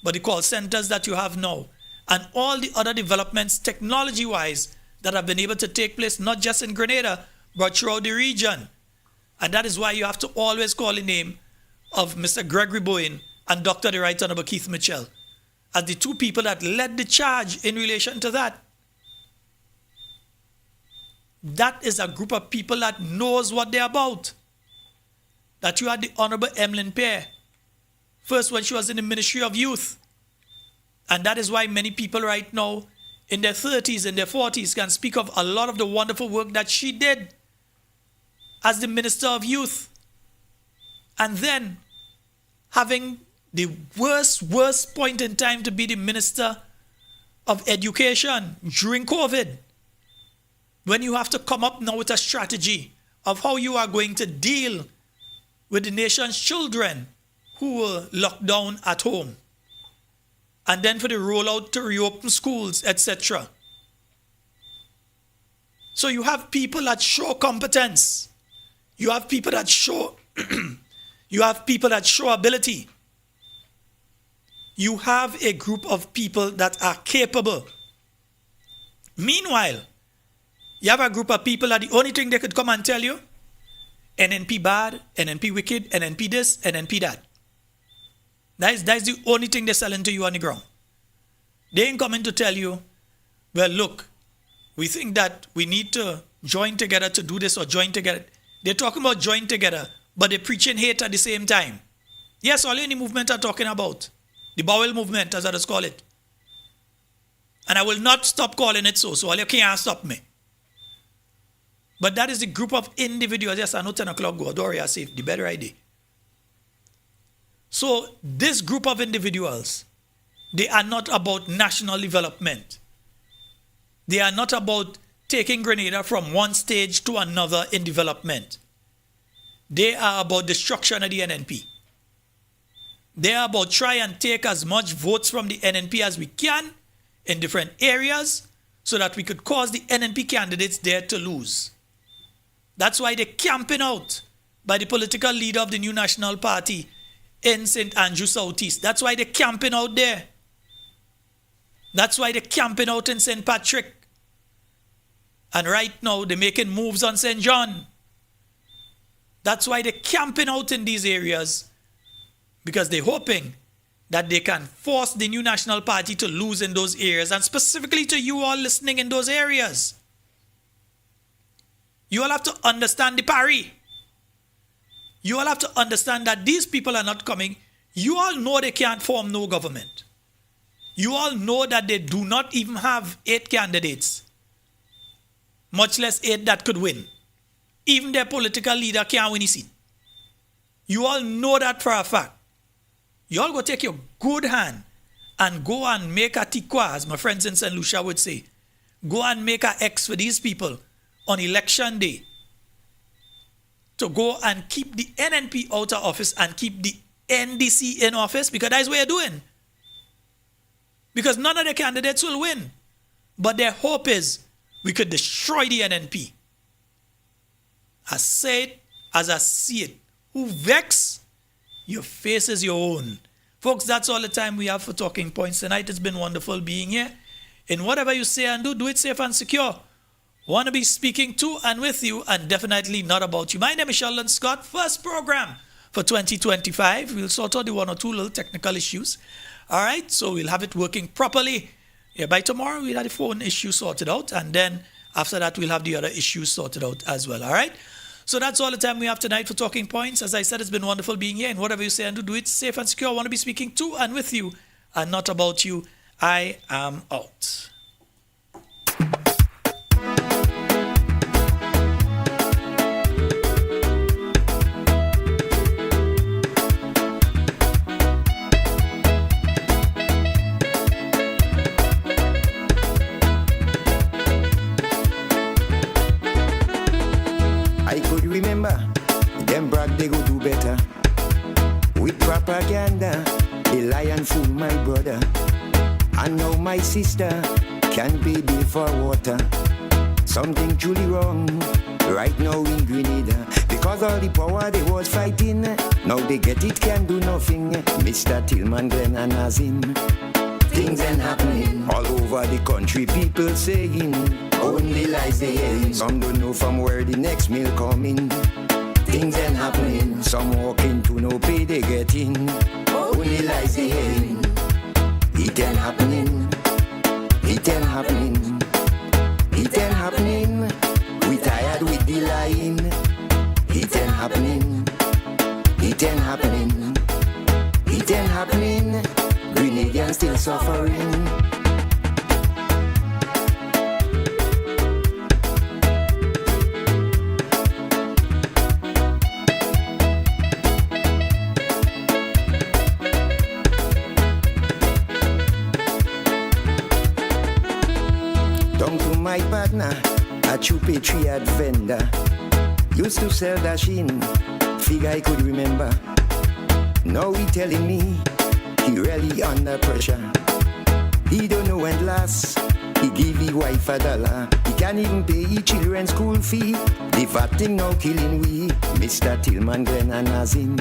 but the call centers that you have now, and all the other developments technology-wise that have been able to take place not just in Grenada, but throughout the region. And that is why you have to always call the name of Mr. Gregory Bowen and Dr. the Right Honorable Keith Mitchell as the two people that led the charge in relation to that. That is a group of people that knows what they're about. That you had the Honorable Emlyn Pear, first when she was in the Ministry of Youth. And that is why many people right now in their 30s and their 40s can speak of a lot of the wonderful work that she did as the Minister of Youth. And then having the worst point in time to be the Minister of Education during COVID. When you have to come up now with a strategy of how you are going to deal with the nation's children who were locked down at home. And then for the rollout to reopen schools, etc. So you have people that show competence. You have people that show you have people that show ability. You have a group of people that are capable. Meanwhile, you have a group of people that the only thing they could come and tell you, NNP bad, NNP wicked, NNP this, NNP that. That is the only thing they're selling to you on the ground. They ain't coming to tell you, well, look, we think that we need to join together to do this or join together. They're talking about join together, but they're preaching hate at the same time. Yes, all in the movement are talking about. The bowel movement, as I just call it. And I will not stop calling it so all you can't stop me. But that is the group of individuals. Yes, I know 10 o'clock go. Don't worry, I safe. The better idea. So this group of individuals, they are not about national development. They are not about taking Grenada from one stage to another in development. They are about destruction of the NNP. They are about try and take as much votes from the NNP as we can in different areas so that we could cause the NNP candidates there to lose. That's why they're camping out by the political leader of the new National Party in St. Andrew Southeast. That's why they're camping out there. That's why they're camping out in St. Patrick. And right now they're making moves on St. John. That's why they're camping out in these areas, because they're hoping that they can force the new National Party to lose in those areas, and specifically to you all listening in those areas. You all have to understand the parry. You all have to understand that these people are not coming. You all know they can't form no government. You all know that they do not even have 8 candidates, much less 8 that could win. Even their political leader can't win a seat. You all know that for a fact. You all go take your good hand and go and make a tikwa, as my friends in St. Lucia would say. Go and make a X for these people on election day to go and keep the NNP out of office and keep the NDC in office, because that's what you're doing. Because none of the candidates will win. But their hope is we could destroy the NNP. I say it as I see it. Who vex? Your face is your own. Folks, that's all the time we have for Talking Points tonight. It's been wonderful being here. In whatever you say and do it safe and secure. want to be speaking to and with you, and definitely not about you. My name is Sheldon Scott. First program for 2025. We'll sort out the one or two little technical issues. All right, so we'll have it working properly. Yeah, by tomorrow we'll have the phone issue sorted out, and then after that we'll have the other issues sorted out as well. All right. So that's all the time we have tonight for Talking Points. As I said, it's been wonderful being here, and whatever you say and do it safe and secure. I want to be speaking to and with you and not about you. I am out. I could remember them brag they go do better. With propaganda, they lie and fool my brother. And now my sister can baby for water. Something truly wrong right now in Grenada. Because all the power they was fighting, now they get it, can do nothing. Mr. Tillman, Glenn and Nazim. Things ain't happening all over the country. People saying only lies they hearing. Some don't know from where the next meal coming. Things ain't happening. Some walking to no pay they getting. Only lies they hearing. It ain't happening. It ain't happening. It ain't happening. We tired with the lying. It ain't happening. It ain't happening. It ain't happening. Grenadians still suffering. Down to my partner, a true patriot vendor. Used to sell dashin, figure I could remember. Now he telling me he really under pressure. He don't know when last he give his wife $1. He can't even pay his children's school fee. The fat thing now killing we, Mr. Tillman, Glenn and Nazim.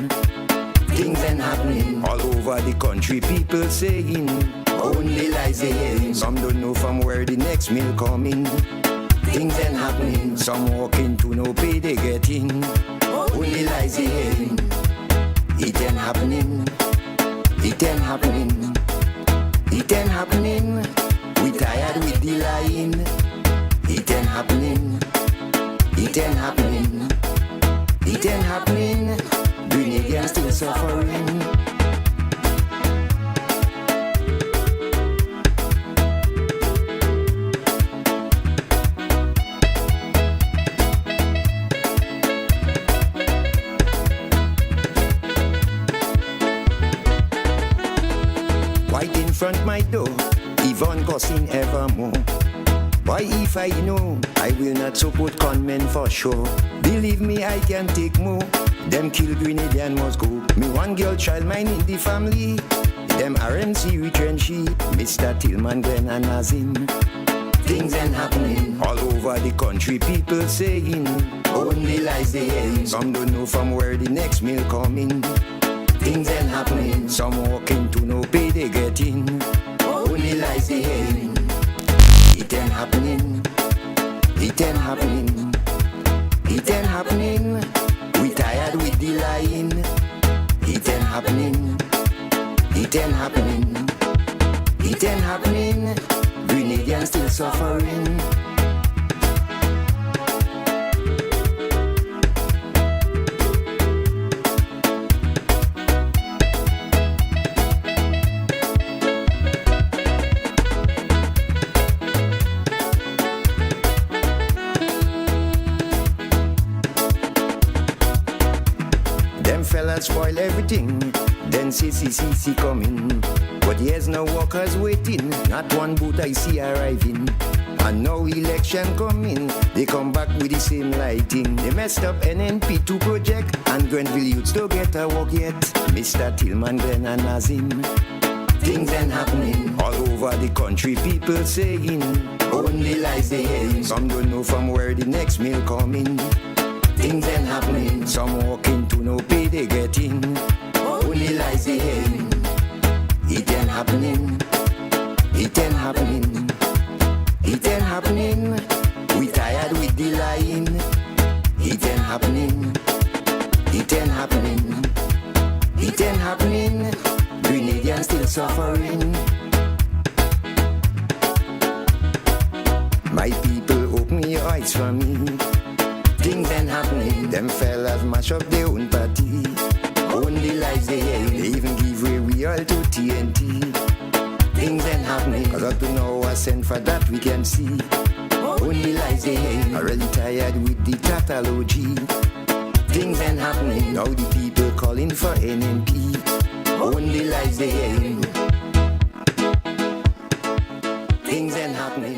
Things ain't happening all over the country. People saying only lies they hearing. Some don't know from where the next meal coming. Things ain't happening. Some walking to no pay they getting. Only lies they hearing. It ain't happening. It ain't happening. It ain't happening. We tired with the lying. It ain't happening. It ain't happening. It ain't happening. Grenadians still suffering. Right in front my door, Yvonne cussing evermore. Why if I know, I will not support conmen for sure. Believe me, I can take more. Them kill Grenadian must go. Me one girl child mine in the family. Them RMC retrenchee, Mr. Tillman, Glenn and Nazim. Things ain't happening all over the country. People saying only lies they hearing. Some don't know from where the next meal coming. Things ain't happening. Some walking to no pay they getting. Only lies they hearing. It ain't happening. It ain't happening. It ain't happening. We tired with the lying. It ain't happening. It ain't happening. It ain't happening. Grenadians still suffering. Them fellas spoil everything, then CCCC coming. But here's no workers waiting, not one boat I see arriving. And now election coming, they come back with the same lighting. They messed up NNP2 project, and Grenville youths don't get a work yet. Mr. Tillman, Glenn and Nazim. Things ain't happening all over the country. People saying only lies they hearing. Some don't know from where the next meal coming. Things ain't happening. Some walking to no pay they getting. Only lies they hearing. It ain't happening. It ain't happening. It ain't happening. We tired. tired with the lying. It ain't happening. It ain't happening. It ain't happening. Grenadians still suffering. My people, open your eyes for me. Things ain't happening. Them fellas mash up their own party. Only lies they hate. They even give away we all to TNT. Things ain't happening. Cause up to now I sent for that we can see. Only lies they hate. Already tired with the tautology. Things ain't happening. Now the people calling for NNP. Only lies they hate. Things ain't happening.